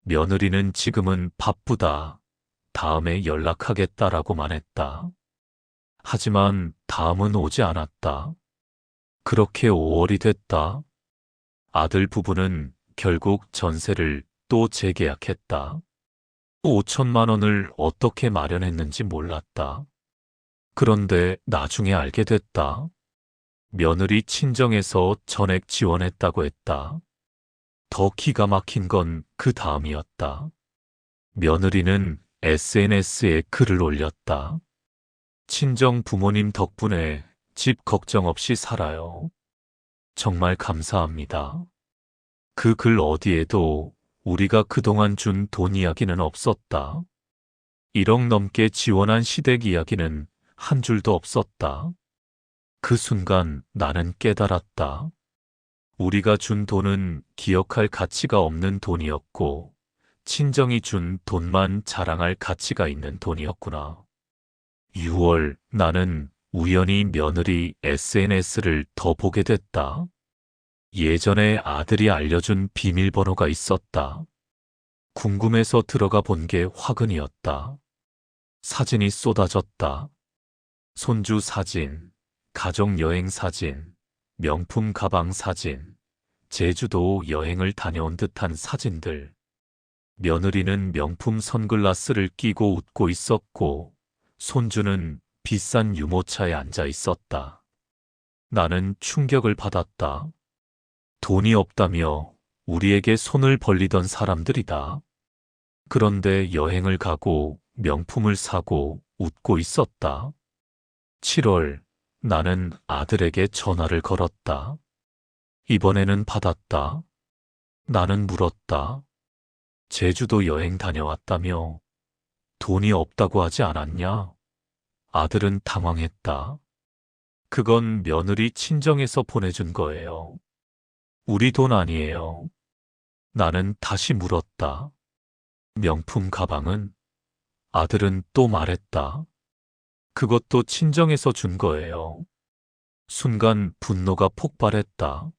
며느리는 지금은 바쁘다. 다음에 연락하겠다라고만 했다. 하지만 다음은 오지 않았다. 그렇게 5월이 됐다. 아들 부부는 결국 전세를 또 재계약했다. 5천만 원을 어떻게 마련했는지 몰랐다. 그런데 나중에 알게 됐다. 며느리 친정에서 전액 지원했다고 했다. 더 기가 막힌 건 그 다음이었다. 며느리는 SNS에 글을 올렸다. 친정 부모님 덕분에 집 걱정 없이 살아요. 정말 감사합니다. 그 글 어디에도 우리가 그동안 준 돈 이야기는 없었다. 1억 넘게 지원한 시댁 이야기는 한 줄도 없었다. 그 순간 나는 깨달았다. 우리가 준 돈은 기억할 가치가 없는 돈이었고, 친정이 준 돈만 자랑할 가치가 있는 돈이었구나. 6월, 나는 우연히 며느리 SNS를 더 보게 됐다. 예전에 아들이 알려준 비밀번호가 있었다. 궁금해서 들어가 본 게 화근이었다. 사진이 쏟아졌다. 손주 사진, 가족 여행 사진, 명품 가방 사진, 제주도 여행을 다녀온 듯한 사진들. 며느리는 명품 선글라스를 끼고 웃고 있었고, 손주는 비싼 유모차에 앉아 있었다. 나는 충격을 받았다. 돈이 없다며 우리에게 손을 벌리던 사람들이다. 그런데 여행을 가고 명품을 사고 웃고 있었다. 7월, 나는 아들에게 전화를 걸었다. 이번에는 받았다. 나는 물었다. 제주도 여행 다녀왔다며 돈이 없다고 하지 않았냐? 아들은 당황했다. 그건 며느리 친정에서 보내준 거예요. 우리 돈 아니에요. 나는 다시 물었다. 명품 가방은? 아들은 또 말했다. 그것도 친정에서 준 거예요. 순간 분노가 폭발했다.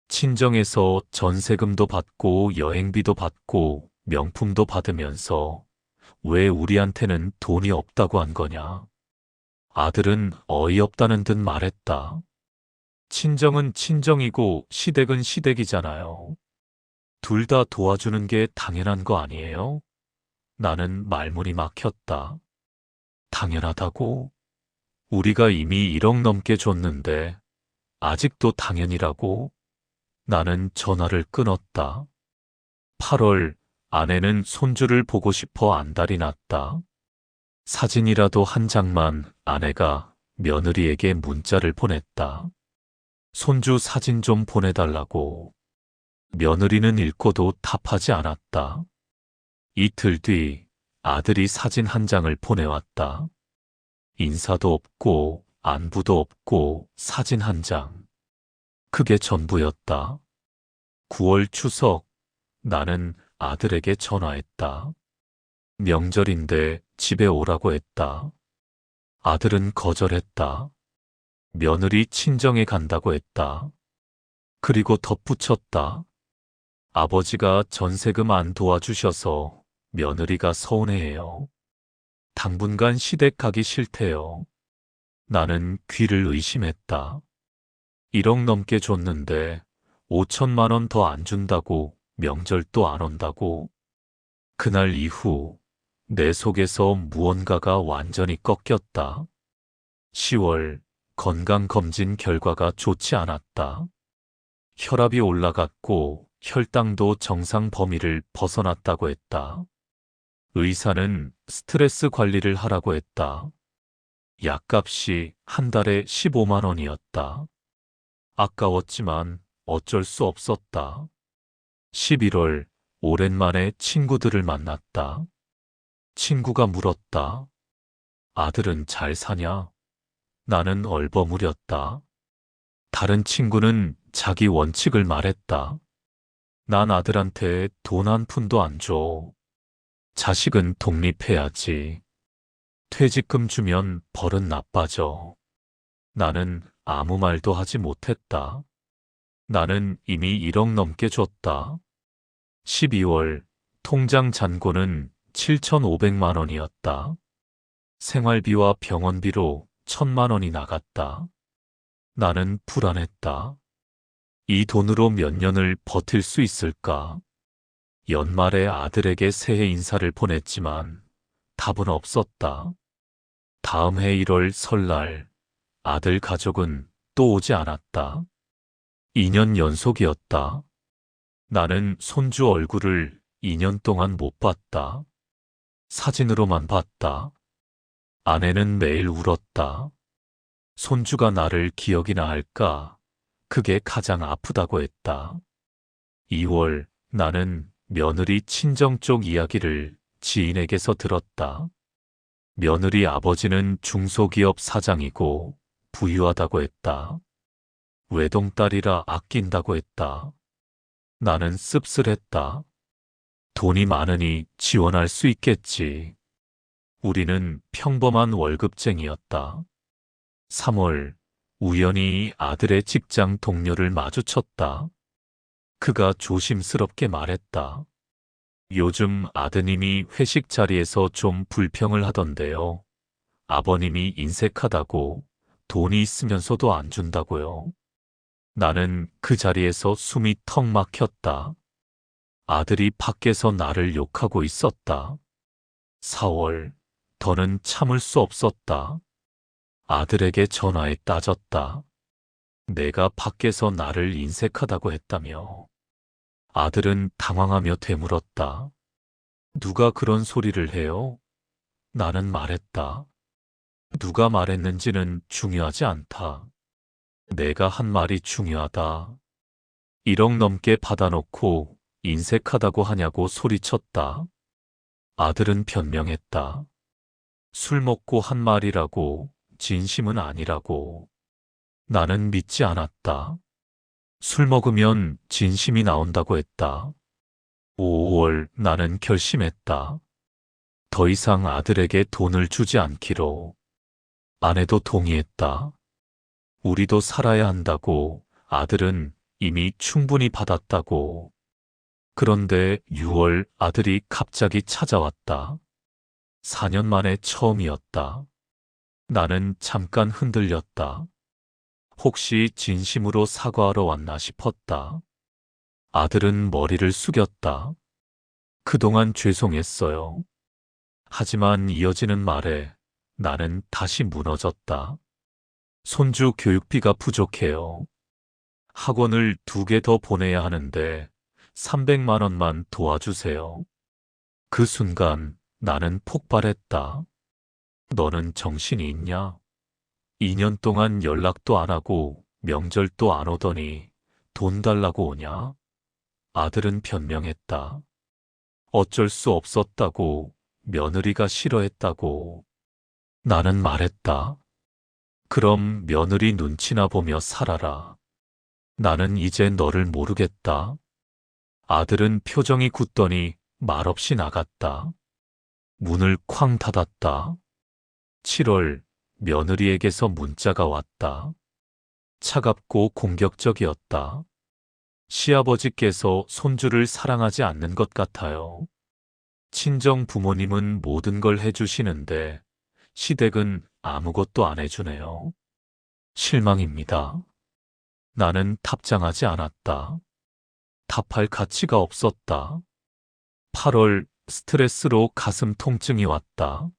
친정에서 전세금도 받고 여행비도 받고 명품도 받으면서 왜 우리한테는 돈이 없다고 한 거냐? 아들은 어이없다는 듯 말했다. 친정은 친정이고 시댁은 시댁이잖아요. 둘 다 도와주는 게 당연한 거 아니에요? 나는 말문이 막혔다. 당연하다고? 우리가 이미 1억 넘게 줬는데 아직도 당연이라고? 나는 전화를 끊었다. 8월, 아내는 손주를 보고 싶어 안달이 났다. 사진이라도 한 장만 아내가 며느리에게 문자를 보냈다. 손주 사진 좀 보내달라고. 며느리는 읽고도 답하지 않았다. 이틀 뒤 아들이 사진 한 장을 보내왔다. 인사도 없고 안부도 없고 사진 한 장. 그게 전부였다. 9월 추석, 나는 아들에게 전화했다. 명절인데 집에 오라고 했다. 아들은 거절했다. 며느리 친정에 간다고 했다. 그리고 덧붙였다. 아버지가 전세금 안 도와주셔서 며느리가 서운해해요. 당분간 시댁 가기 싫대요. 나는 귀를 의심했다. 1억 넘게 줬는데 5천만 원 더 안 준다고 명절도 안 온다고. 그날 이후 내 속에서 무언가가 완전히 꺾였다. 10월 건강검진 결과가 좋지 않았다. 혈압이 올라갔고 혈당도 정상 범위를 벗어났다고 했다. 의사는 스트레스 관리를 하라고 했다. 약값이 한 달에 15만 원이었다. 아까웠지만 어쩔 수 없었다. 11월 오랜만에 친구들을 만났다. 친구가 물었다. 아들은 잘 사냐? 나는 얼버무렸다. 다른 친구는 자기 원칙을 말했다. 난 아들한테 돈 한 푼도 안 줘. 자식은 독립해야지. 퇴직금 주면 벌은 나빠져. 나는 아무 말도 하지 못했다. 나는 이미 1억 넘게 줬다. 12월 통장 잔고는 7,500만 원이었다. 생활비와 병원비로 1,000만 원이 나갔다. 나는 불안했다. 이 돈으로 몇 년을 버틸 수 있을까? 연말에 아들에게 새해 인사를 보냈지만 답은 없었다. 다음 해 1월 설날 아들 가족은 또 오지 않았다. 2년 연속이었다. 나는 손주 얼굴을 2년 동안 못 봤다. 사진으로만 봤다. 아내는 매일 울었다. 손주가 나를 기억이나 할까? 그게 가장 아프다고 했다. 2월 나는 며느리 친정 쪽 이야기를 지인에게서 들었다. 며느리 아버지는 중소기업 사장이고 부유하다고 했다. 외동딸이라 아낀다고 했다. 나는 씁쓸했다. 돈이 많으니 지원할 수 있겠지. 우리는 평범한 월급쟁이였다. 3월 우연히 아들의 직장 동료를 마주쳤다. 그가 조심스럽게 말했다. 요즘 아드님이 회식 자리에서 좀 불평을 하던데요. 아버님이 인색하다고, 돈이 있으면서도 안 준다고요. 나는 그 자리에서 숨이 턱 막혔다. 아들이 밖에서 나를 욕하고 있었다. 4월, 더는 참을 수 없었다. 아들에게 전화해 따졌다. 내가 밖에서 나를 인색하다고 했다며. 아들은 당황하며 되물었다. 누가 그런 소리를 해요? 나는 말했다. 누가 말했는지는 중요하지 않다. 내가 한 말이 중요하다. 1억 넘게 받아놓고 인색하다고 하냐고 소리쳤다. 아들은 변명했다. 술 먹고 한 말이라고, 진심은 아니라고. 나는 믿지 않았다. 술 먹으면 진심이 나온다고 했다. 5월 나는 결심했다. 더 이상 아들에게 돈을 주지 않기로. 아내도 동의했다. 우리도 살아야 한다고, 아들은 이미 충분히 받았다고. 그런데 6월 아들이 갑자기 찾아왔다. 4년 만에 처음이었다. 나는 잠깐 흔들렸다. 혹시 진심으로 사과하러 왔나 싶었다. 아들은 머리를 숙였다. 그동안 죄송했어요. 하지만 이어지는 말에 나는 다시 무너졌다. 손주 교육비가 부족해요. 학원을 2개 더 보내야 하는데 300만 원만 도와주세요. 그 순간 나는 폭발했다. 너는 정신이 있냐? 2년 동안 연락도 안 하고 명절도 안 오더니 돈 달라고 오냐? 아들은 변명했다. 어쩔 수 없었다고, 며느리가 싫어했다고. 나는 말했다. 그럼 며느리 눈치나 보며 살아라. 나는 이제 너를 모르겠다. 아들은 표정이 굳더니 말없이 나갔다. 문을 쾅 닫았다. 7월 며느리에게서 문자가 왔다. 차갑고 공격적이었다. 시아버지께서 손주를 사랑하지 않는 것 같아요. 친정 부모님은 모든 걸 해주시는데 시댁은 아무것도 안 해주네요. 실망입니다. 나는 답장하지 않았다. 답할 가치가 없었다. 8월 스트레스로 가슴 통증이 왔다.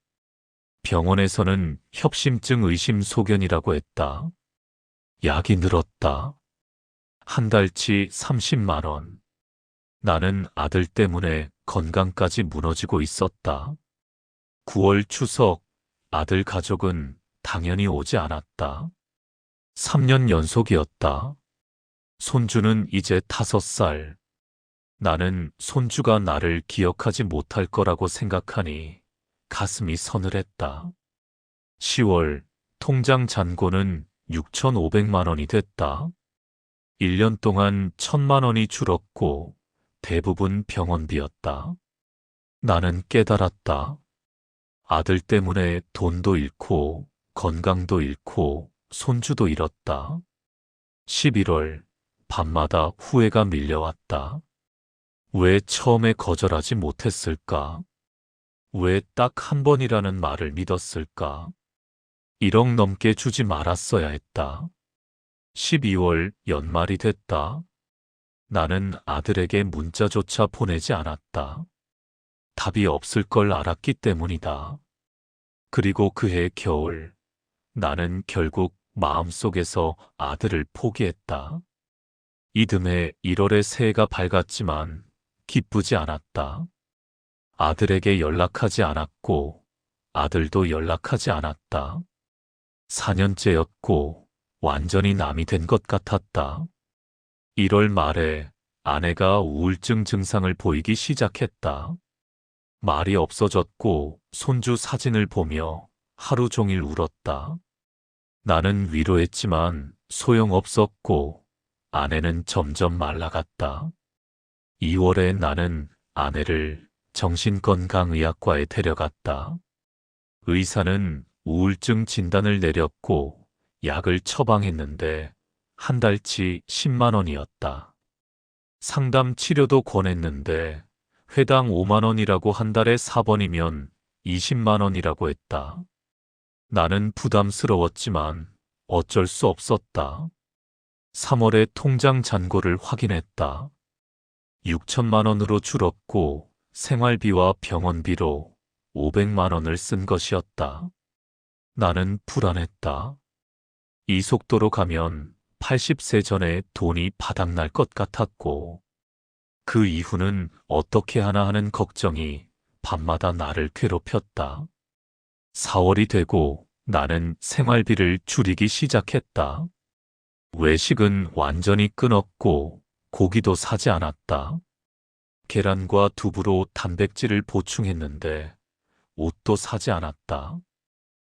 병원에서는 협심증 의심 소견이라고 했다. 약이 늘었다. 한 달치 30만 원. 나는 아들 때문에 건강까지 무너지고 있었다. 9월 추석, 아들 가족은 당연히 오지 않았다. 3년 연속이었다. 손주는 이제 5살. 나는 손주가 나를 기억하지 못할 거라고 생각하니 가슴이 서늘했다. 10월 통장 잔고는 6,500만 원이 됐다. 1년 동안 1,000만 원이 줄었고 대부분 병원비였다. 나는 깨달았다. 아들 때문에 돈도 잃고 건강도 잃고 손주도 잃었다. 11월 밤마다 후회가 밀려왔다. 왜 처음에 거절하지 못했을까? 왜 딱 한 번이라는 말을 믿었을까? 1억 넘게 주지 말았어야 했다. 12월 연말이 됐다. 나는 아들에게 문자조차 보내지 않았다. 답이 없을 걸 알았기 때문이다. 그리고 그해 겨울, 나는 결국 마음속에서 아들을 포기했다. 이듬해 1월의 새해가 밝았지만 기쁘지 않았다. 아들에게 연락하지 않았고 아들도 연락하지 않았다. 4년째였고 완전히 남이 된 것 같았다. 1월 말에 아내가 우울증 증상을 보이기 시작했다. 말이 없어졌고 손주 사진을 보며 하루 종일 울었다. 나는 위로했지만 소용없었고 아내는 점점 말라갔다. 2월에 나는 아내를 정신건강의학과에 데려갔다. 의사는 우울증 진단을 내렸고 약을 처방했는데 한 달치 10만 원이었다. 상담 치료도 권했는데 회당 5만 원이라고 한 달에 4번이면 20만 원이라고 했다. 나는 부담스러웠지만 어쩔 수 없었다. 3월에 통장 잔고를 확인했다. 6천만 원으로 줄었고 생활비와 병원비로 500만 원을 쓴 것이었다. 나는 불안했다. 이 속도로 가면 80세 전에 돈이 바닥날 것 같았고 그 이후는 어떻게 하나 하는 걱정이 밤마다 나를 괴롭혔다. 4월이 되고 나는 생활비를 줄이기 시작했다. 외식은 완전히 끊었고 고기도 사지 않았다. 계란과 두부로 단백질을 보충했는데 옷도 사지 않았다.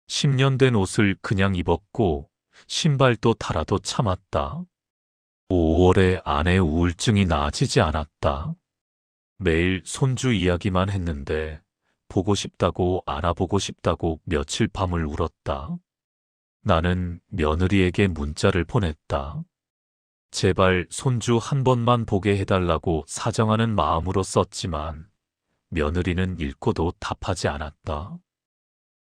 10년 된 옷을 그냥 입었고 신발도 달아도 참았다. 5월에 아내 우울증이 나아지지 않았다. 매일 손주 이야기만 했는데 보고 싶다고 알아보고 싶다고 며칠 밤을 울었다. 나는 며느리에게 문자를 보냈다. 제발 손주 한 번만 보게 해달라고 사정하는 마음으로 썼지만 며느리는 읽고도 답하지 않았다.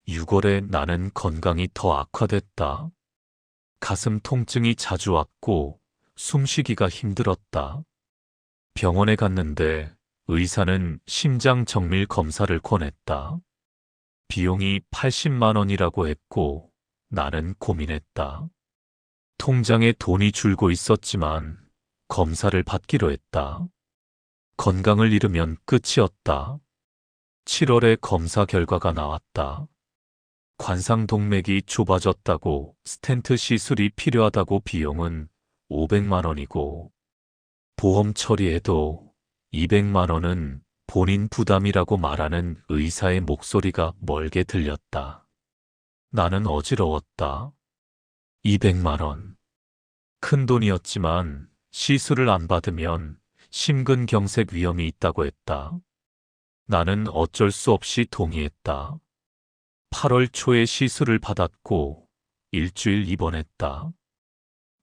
6월에 나는 건강이 더 악화됐다. 가슴 통증이 자주 왔고 숨쉬기가 힘들었다. 병원에 갔는데 의사는 심장 정밀 검사를 권했다. 비용이 80만 원이라고 했고 나는 고민했다. 통장에 돈이 줄고 있었지만 검사를 받기로 했다. 건강을 잃으면 끝이었다. 7월에 검사 결과가 나왔다. 관상동맥이 좁아졌다고 스텐트 시술이 필요하다고 비용은 500만 원이고 보험 처리해도 200만 원은 본인 부담이라고 말하는 의사의 목소리가 멀게 들렸다. 나는 어지러웠다. 200만 원. 큰 돈이었지만 시술을 안 받으면 심근경색 위험이 있다고 했다. 나는 어쩔 수 없이 동의했다. 8월 초에 시술을 받았고 일주일 입원했다.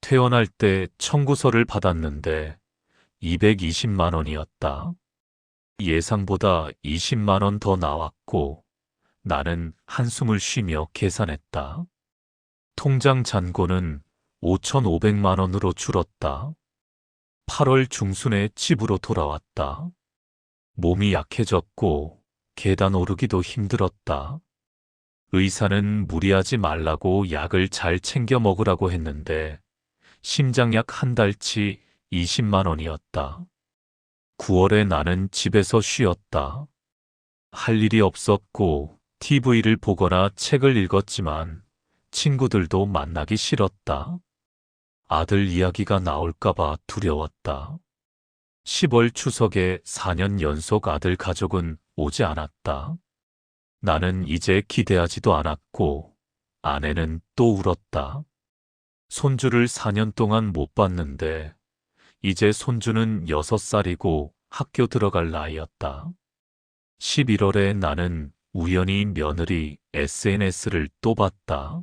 퇴원할 때 청구서를 받았는데 220만 원이었다. 예상보다 20만 원 더 나왔고 나는 한숨을 쉬며 계산했다. 통장 잔고는 5,500만 원으로 줄었다. 8월 중순에 집으로 돌아왔다. 몸이 약해졌고 계단 오르기도 힘들었다. 의사는 무리하지 말라고 약을 잘 챙겨 먹으라고 했는데 심장약 한 달치 20만 원이었다. 9월에 나는 집에서 쉬었다. 할 일이 없었고 TV를 보거나 책을 읽었지만 친구들도 만나기 싫었다. 아들 이야기가 나올까봐 두려웠다. 10월 추석에 4년 연속 아들 가족은 오지 않았다. 나는 이제 기대하지도 않았고 아내는 또 울었다. 손주를 4년 동안 못 봤는데 이제 손주는 6살이고 학교 들어갈 나이였다. 11월에 나는 우연히 며느리 SNS를 또 봤다.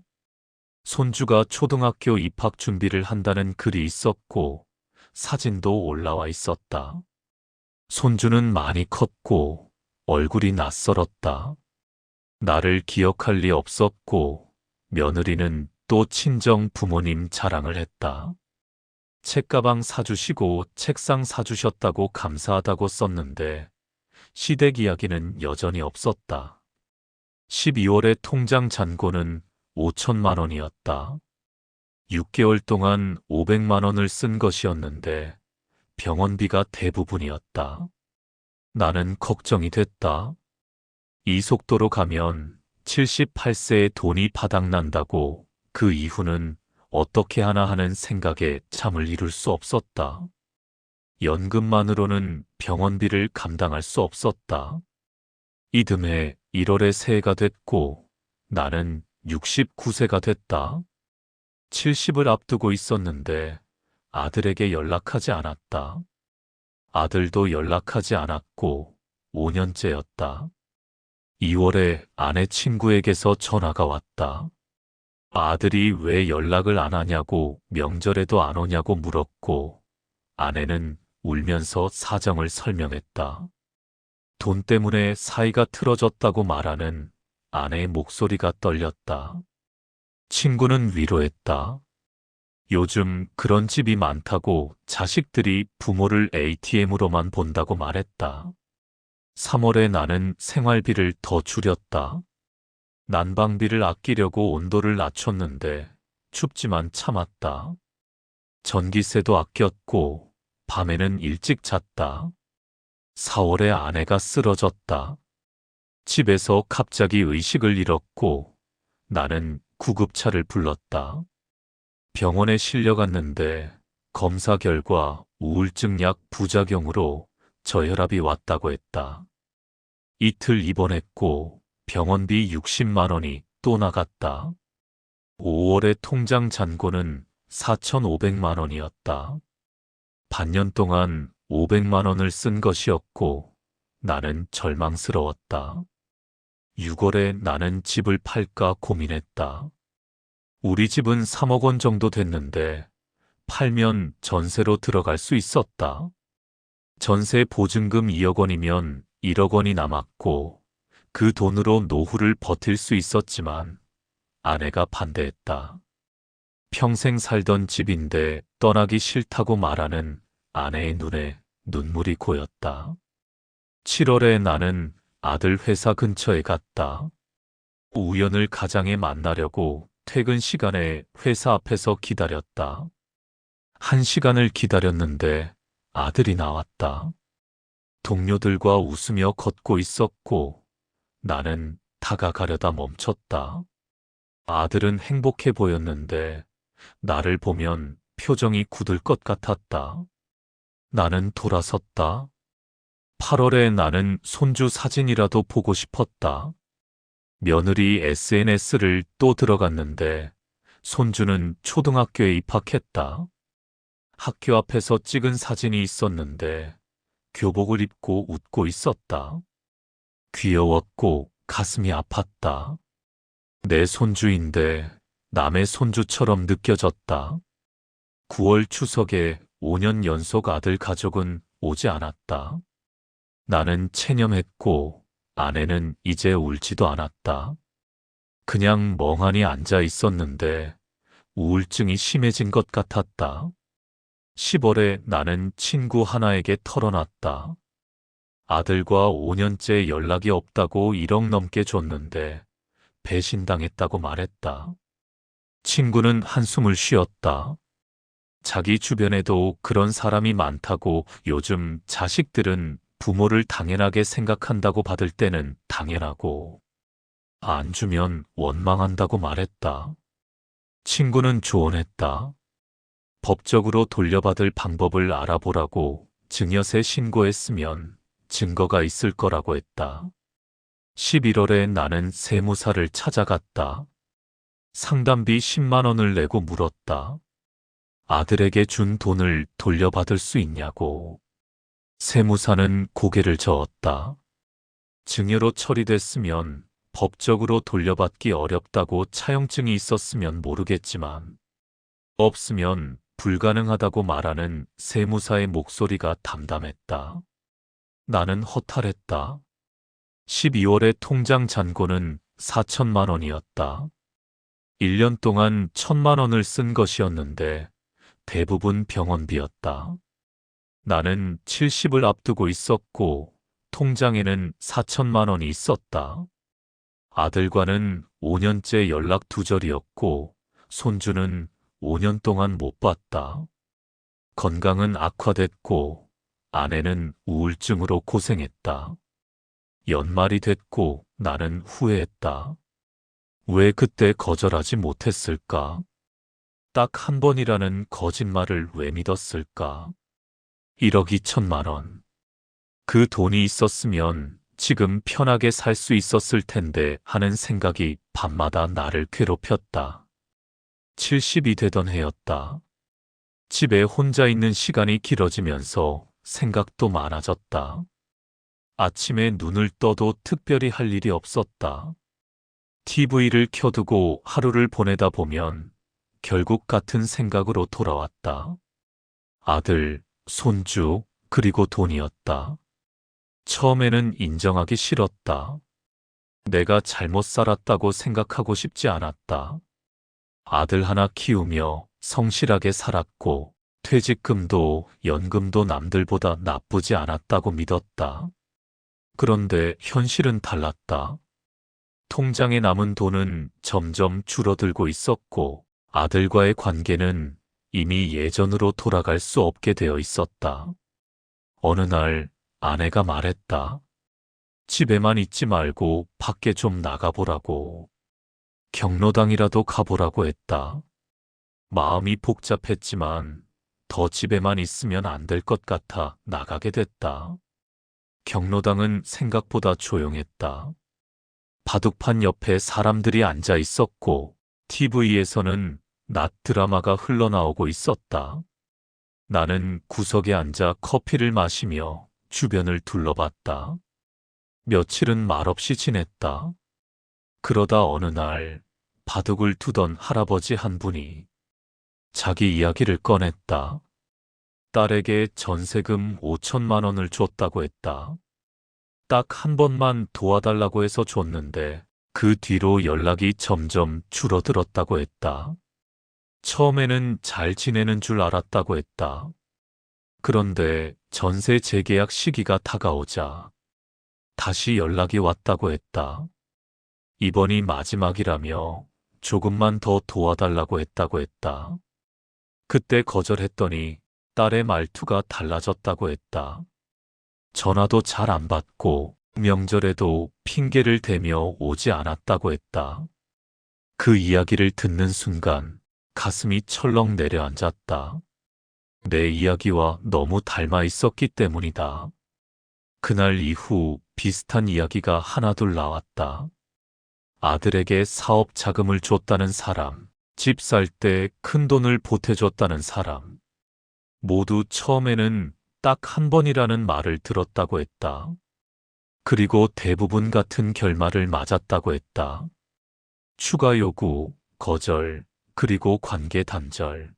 손주가 초등학교 입학 준비를 한다는 글이 있었고 사진도 올라와 있었다. 손주는 많이 컸고 얼굴이 낯설었다. 나를 기억할 리 없었고 며느리는 또 친정 부모님 자랑을 했다. 책가방 사주시고 책상 사주셨다고 감사하다고 썼는데 시댁 이야기는 여전히 없었다. 12월에 통장 잔고는 5천만 원이었다. 6개월 동안 500만 원을 쓴 것이었는데 병원비가 대부분이었다. 나는 걱정이 됐다. 이 속도로 가면 78세에 돈이 바닥난다고 그 이후는 어떻게 하나 하는 생각에 잠을 이룰 수 없었다. 연금만으로는 병원비를 감당할 수 없었다. 이듬해 1월에 새해가 됐고 나는 69세가 됐다. 70을 앞두고 있었는데 아들에게 연락하지 않았다. 아들도 연락하지 않았고 5년째였다. 2월에 아내 친구에게서 전화가 왔다. 아들이 왜 연락을 안 하냐고 명절에도 안 오냐고 물었고 아내는 울면서 사정을 설명했다. 돈 때문에 사이가 틀어졌다고 말하는 아내의 목소리가 떨렸다. 친구는 위로했다. 요즘 그런 집이 많다고 자식들이 부모를 ATM으로만 본다고 말했다. 3월에 나는 생활비를 더 줄였다. 난방비를 아끼려고 온도를 낮췄는데 춥지만 참았다. 전기세도 아꼈고 밤에는 일찍 잤다. 4월에 아내가 쓰러졌다. 집에서 갑자기 의식을 잃었고 나는 구급차를 불렀다. 병원에 실려갔는데 검사 결과 우울증 약 부작용으로 저혈압이 왔다고 했다. 이틀 입원했고 병원비 60만 원이 또 나갔다. 5월에 통장 잔고는 4,500만 원이었다. 반년 동안 500만 원을 쓴 것이었고 나는 절망스러웠다. 6월에 나는 집을 팔까 고민했다. 우리 집은 3억 원 정도 됐는데 팔면 전세로 들어갈 수 있었다. 전세 보증금 2억 원이면 1억 원이 남았고 그 돈으로 노후를 버틸 수 있었지만 아내가 반대했다. 평생 살던 집인데 떠나기 싫다고 말하는 아내의 눈에 눈물이 고였다. 7월에 나는 아들 회사 근처에 갔다. 우연을 가장에 만나려고 퇴근 시간에 회사 앞에서 기다렸다. 1시간을 기다렸는데 아들이 나왔다. 동료들과 웃으며 걷고 있었고 나는 다가가려다 멈췄다. 아들은 행복해 보였는데 나를 보면 표정이 굳을 것 같았다. 나는 돌아섰다. 8월에 나는 손주 사진이라도 보고 싶었다. 며느리 SNS를 또 들어갔는데 손주는 초등학교에 입학했다. 학교 앞에서 찍은 사진이 있었는데 교복을 입고 웃고 있었다. 귀여웠고 가슴이 아팠다. 내 손주인데 남의 손주처럼 느껴졌다. 9월 추석에 5년 연속 아들 가족은 오지 않았다. 나는 체념했고 아내는 이제 울지도 않았다. 그냥 멍하니 앉아 있었는데 우울증이 심해진 것 같았다. 10월에 나는 친구 하나에게 털어놨다. 아들과 5년째 연락이 없다고 1억 넘게 줬는데 배신당했다고 말했다. 친구는 한숨을 쉬었다. 자기 주변에도 그런 사람이 많다고 요즘 자식들은 부모를 당연하게 생각한다고 받을 때는 당연하고 안 주면 원망한다고 말했다. 친구는 조언했다. 법적으로 돌려받을 방법을 알아보라고 증여세 신고했으면 증거가 있을 거라고 했다. 11월에 나는 세무사를 찾아갔다. 상담비 10만 원을 내고 물었다. 아들에게 준 돈을 돌려받을 수 있냐고. 세무사는 고개를 저었다. 증여로 처리됐으면 법적으로 돌려받기 어렵다고 차용증이 있었으면 모르겠지만 없으면 불가능하다고 말하는 세무사의 목소리가 담담했다. 나는 허탈했다. 12월에 통장 잔고는 4천만 원이었다. 1년 동안 1,000만 원을 쓴 것이었는데 대부분 병원비였다. 나는 70을 앞두고 있었고 통장에는 4천만 원이 있었다. 아들과는 5년째 연락 두절이었고 손주는 5년 동안 못 봤다. 건강은 악화됐고 아내는 우울증으로 고생했다. 연말이 됐고 나는 후회했다. 왜 그때 거절하지 못했을까? 딱 한 번이라는 거짓말을 왜 믿었을까? 1억 2천만 원. 그 돈이 있었으면 지금 편하게 살 수 있었을 텐데 하는 생각이 밤마다 나를 괴롭혔다. 70이 되던 해였다. 집에 혼자 있는 시간이 길어지면서 생각도 많아졌다. 아침에 눈을 떠도 특별히 할 일이 없었다. TV를 켜두고 하루를 보내다 보면 결국 같은 생각으로 돌아왔다. 아들, 손주, 그리고 돈이었다. 처음에는 인정하기 싫었다. 내가 잘못 살았다고 생각하고 싶지 않았다. 아들 하나 키우며 성실하게 살았고 퇴직금도 연금도 남들보다 나쁘지 않았다고 믿었다. 그런데 현실은 달랐다. 통장에 남은 돈은 점점 줄어들고 있었고 아들과의 관계는 이미 예전으로 돌아갈 수 없게 되어 있었다. 어느 날 아내가 말했다. 집에만 있지 말고 밖에 좀 나가보라고. 경로당이라도 가보라고 했다. 마음이 복잡했지만 더 집에만 있으면 안 될 것 같아 나가게 됐다. 경로당은 생각보다 조용했다. 바둑판 옆에 사람들이 앉아 있었고 TV에서는 낮 드라마가 흘러나오고 있었다. 나는 구석에 앉아 커피를 마시며 주변을 둘러봤다. 며칠은 말없이 지냈다. 그러다 어느 날 바둑을 두던 할아버지 한 분이 자기 이야기를 꺼냈다. 딸에게 전세금 5천만 원을 줬다고 했다. 딱 한 번만 도와달라고 해서 줬는데 그 뒤로 연락이 점점 줄어들었다고 했다. 처음에는 잘 지내는 줄 알았다고 했다. 그런데 전세 재계약 시기가 다가오자 다시 연락이 왔다고 했다. 이번이 마지막이라며 조금만 더 도와달라고 했다고 했다. 그때 거절했더니 딸의 말투가 달라졌다고 했다. 전화도 잘 안 받고 명절에도 핑계를 대며 오지 않았다고 했다. 그 이야기를 듣는 순간 가슴이 철렁 내려앉았다. 내 이야기와 너무 닮아 있었기 때문이다. 그날 이후 비슷한 이야기가 하나둘 나왔다. 아들에게 사업 자금을 줬다는 사람, 집 살 때 큰 돈을 보태줬다는 사람. 모두 처음에는 딱 한 번이라는 말을 들었다고 했다. 그리고 대부분 같은 결말을 맞았다고 했다. 추가 요구, 거절, 그리고 관계 단절.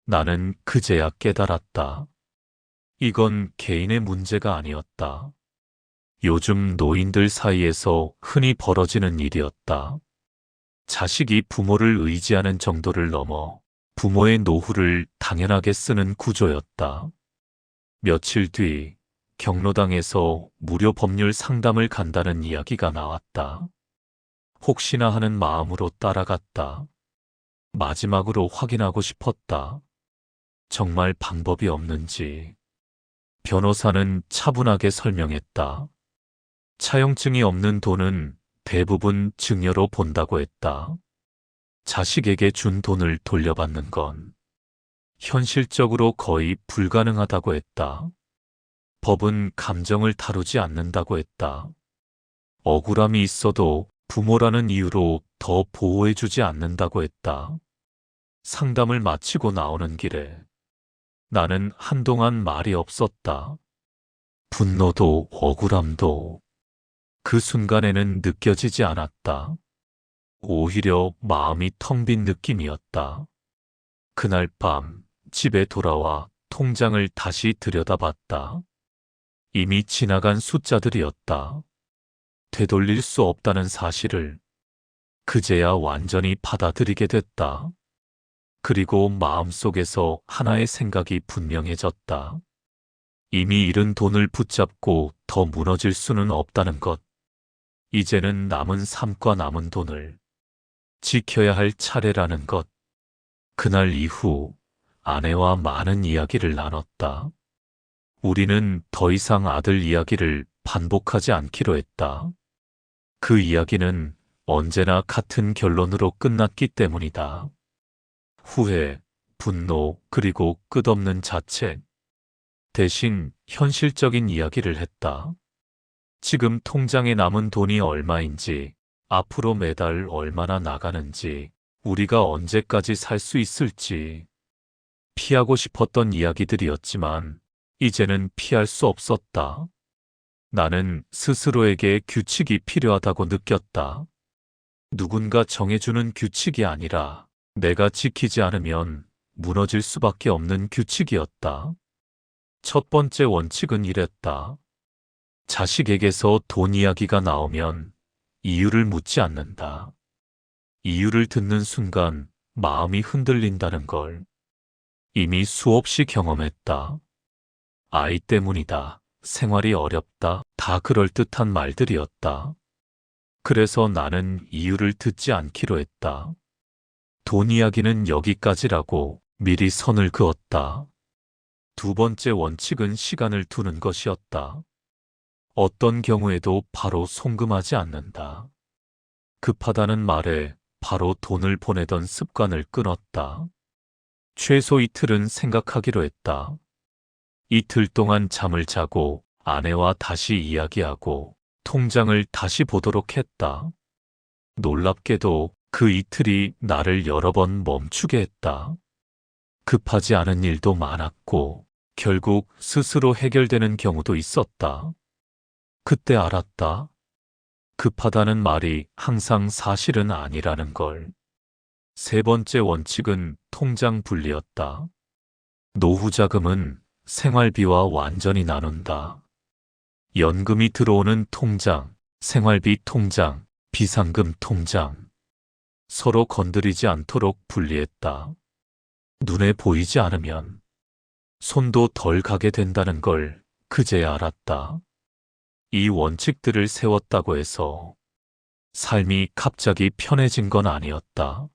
나는 그제야 깨달았다. 이건 개인의 문제가 아니었다. 요즘 노인들 사이에서 흔히 벌어지는 일이었다. 자식이 부모를 의지하는 정도를 넘어 부모의 노후를 당연하게 쓰는 구조였다. 며칠 뒤 경로당에서 무료 법률 상담을 간다는 이야기가 나왔다. 혹시나 하는 마음으로 따라갔다. 마지막으로 확인하고 싶었다. 정말 방법이 없는지. 변호사는 차분하게 설명했다. 차용증이 없는 돈은 대부분 증여로 본다고 했다. 자식에게 준 돈을 돌려받는 건 현실적으로 거의 불가능하다고 했다. 법은 감정을 다루지 않는다고 했다. 억울함이 있어도 부모라는 이유로 더 보호해주지 않는다고 했다. 상담을 마치고 나오는 길에 나는 한동안 말이 없었다. 분노도 억울함도 그 순간에는 느껴지지 않았다. 오히려 마음이 텅 빈 느낌이었다. 그날 밤 집에 돌아와 통장을 다시 들여다봤다. 이미 지나간 숫자들이었다. 되돌릴 수 없다는 사실을 그제야 완전히 받아들이게 됐다. 그리고 마음속에서 하나의 생각이 분명해졌다. 이미 잃은 돈을 붙잡고 더 무너질 수는 없다는 것. 이제는 남은 삶과 남은 돈을 지켜야 할 차례라는 것. 그날 이후 아내와 많은 이야기를 나눴다. 우리는 더 이상 아들 이야기를 반복하지 않기로 했다. 그 이야기는 언제나 같은 결론으로 끝났기 때문이다. 후회, 분노, 그리고 끝없는 자책. 대신 현실적인 이야기를 했다. 지금 통장에 남은 돈이 얼마인지, 앞으로 매달 얼마나 나가는지, 우리가 언제까지 살 수 있을지. 피하고 싶었던 이야기들이었지만, 이제는 피할 수 없었다. 나는 스스로에게 규칙이 필요하다고 느꼈다. 누군가 정해주는 규칙이 아니라 내가 지키지 않으면 무너질 수밖에 없는 규칙이었다. 첫 번째 원칙은 이랬다. 자식에게서 돈 이야기가 나오면 이유를 묻지 않는다. 이유를 듣는 순간 마음이 흔들린다는 걸 이미 수없이 경험했다. 아이 때문이다. 생활이 어렵다. 다 그럴듯한 말들이었다. 그래서 나는 이유를 듣지 않기로 했다. 돈 이야기는 여기까지라고 미리 선을 그었다. 두 번째 원칙은 시간을 두는 것이었다. 어떤 경우에도 바로 송금하지 않는다. 급하다는 말에 바로 돈을 보내던 습관을 끊었다. 최소 이틀은 생각하기로 했다. 이틀 동안 잠을 자고 아내와 다시 이야기하고 통장을 다시 보도록 했다. 놀랍게도 그 이틀이 나를 여러 번 멈추게 했다. 급하지 않은 일도 많았고 결국 스스로 해결되는 경우도 있었다. 그때 알았다. 급하다는 말이 항상 사실은 아니라는 걸. 세 번째 원칙은 통장 분리였다. 노후 자금은 생활비와 완전히 나눈다. 연금이 들어오는 통장, 생활비 통장, 비상금 통장. 서로 건드리지 않도록 분리했다. 눈에 보이지 않으면 손도 덜 가게 된다는 걸 그제야 알았다. 이 원칙들을 세웠다고 해서 삶이 갑자기 편해진 건 아니었다.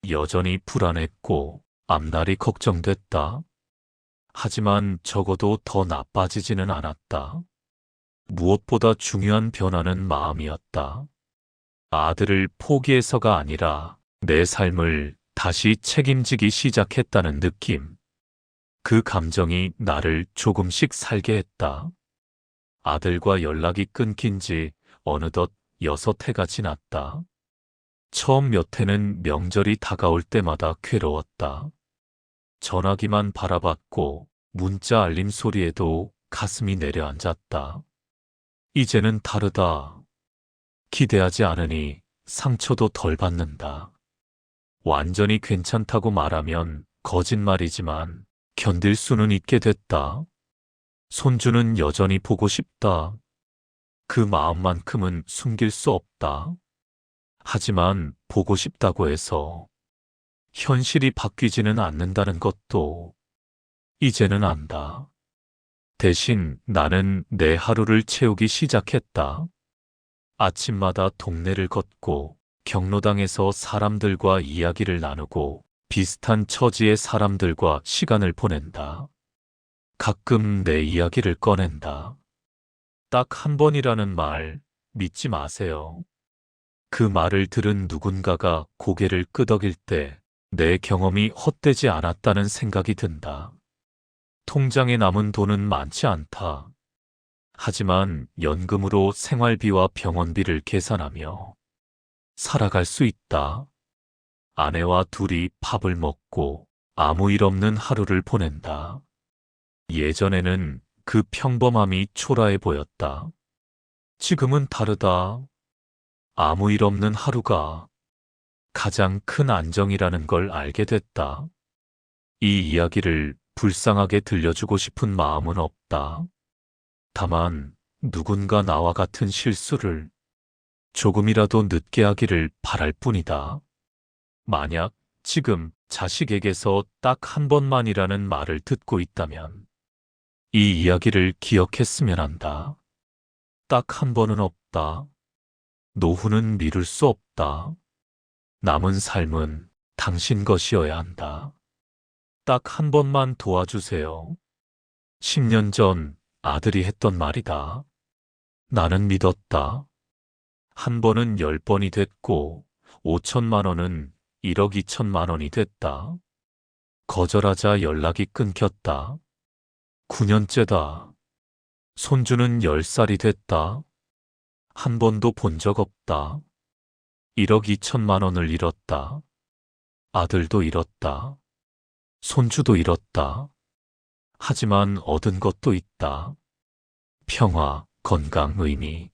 여전히 불안했고 앞날이 걱정됐다. 하지만 적어도 더 나빠지지는 않았다. 무엇보다 중요한 변화는 마음이었다. 아들을 포기해서가 아니라 내 삶을 다시 책임지기 시작했다는 느낌. 그 감정이 나를 조금씩 살게 했다. 아들과 연락이 끊긴 지 어느덧 6해가 지났다. 처음 몇 해는 명절이 다가올 때마다 괴로웠다. 전화기만 바라봤고 문자 알림 소리에도 가슴이 내려앉았다. 이제는 다르다. 기대하지 않으니 상처도 덜 받는다. 완전히 괜찮다고 말하면 거짓말이지만 견딜 수는 있게 됐다. 손주는 여전히 보고 싶다. 그 마음만큼은 숨길 수 없다. 하지만 보고 싶다고 해서 현실이 바뀌지는 않는다는 것도 이제는 안다. 대신 나는 내 하루를 채우기 시작했다. 아침마다 동네를 걷고 경로당에서 사람들과 이야기를 나누고 비슷한 처지의 사람들과 시간을 보낸다. 가끔 내 이야기를 꺼낸다. 딱 한 번이라는 말 믿지 마세요. 그 말을 들은 누군가가 고개를 끄덕일 때 내 경험이 헛되지 않았다는 생각이 든다. 통장에 남은 돈은 많지 않다. 하지만 연금으로 생활비와 병원비를 계산하며 살아갈 수 있다. 아내와 둘이 밥을 먹고 아무 일 없는 하루를 보낸다. 예전에는 그 평범함이 초라해 보였다. 지금은 다르다. 아무 일 없는 하루가 가장 큰 안정이라는 걸 알게 됐다. 이 이야기를 불쌍하게 들려주고 싶은 마음은 없다. 다만 누군가 나와 같은 실수를 조금이라도 늦게 하기를 바랄 뿐이다. 만약 지금 자식에게서 딱 한 번만이라는 말을 듣고 있다면 이 이야기를 기억했으면 한다. 딱 한 번은 없다. 노후는 미룰 수 없다. 남은 삶은 당신 것이어야 한다. 딱 한 번만 도와주세요. 10년 전 아들이 했던 말이다. 나는 믿었다. 한 번은 10번이 됐고 5천만 원은 1억 2천만 원이 됐다. 거절하자 연락이 끊겼다. 9년째다. 손주는 10살이 됐다. 한 번도 본 적 없다. 1억 2천만 원을 잃었다. 아들도 잃었다. 손주도 잃었다. 하지만 얻은 것도 있다. 평화, 건강, 의미.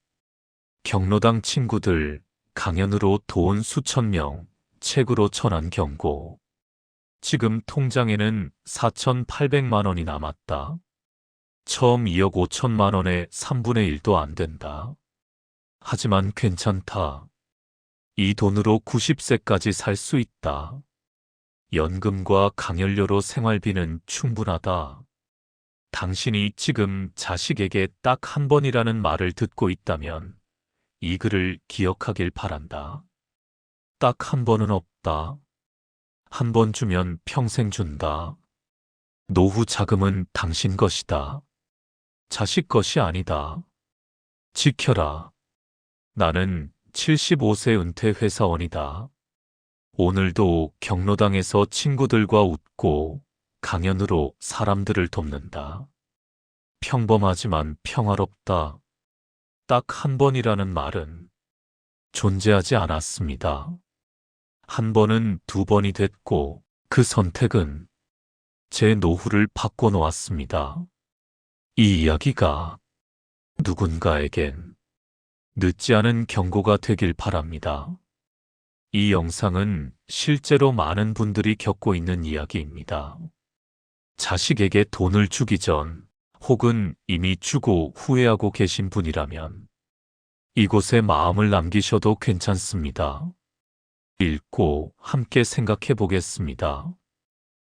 경로당 친구들, 강연으로 도운 수천 명, 책으로 전한 경고. 지금 통장에는 4,800만 원이 남았다. 처음 2억 5천만 원의 3분의 1도 안 된다. 하지만 괜찮다. 이 돈으로 90세까지 살 수 있다. 연금과 강연료로 생활비는 충분하다. 당신이 지금 자식에게 딱 한 번이라는 말을 듣고 있다면 이 글을 기억하길 바란다. 딱 한 번은 없다. 한 번 주면 평생 준다. 노후 자금은 당신 것이다. 자식 것이 아니다. 지켜라. 나는 75세 은퇴 회사원이다. 오늘도 경로당에서 친구들과 웃고 강연으로 사람들을 돕는다. 평범하지만 평화롭다. 딱 한 번이라는 말은 존재하지 않았습니다. 한 번은 2번이 됐고 그 선택은 제 노후를 바꿔놓았습니다. 이 이야기가 누군가에겐 늦지 않은 경고가 되길 바랍니다. 이 영상은 실제로 많은 분들이 겪고 있는 이야기입니다. 자식에게 돈을 주기 전 혹은 이미 주고 후회하고 계신 분이라면 이곳에 마음을 남기셔도 괜찮습니다. 읽고 함께 생각해 보겠습니다.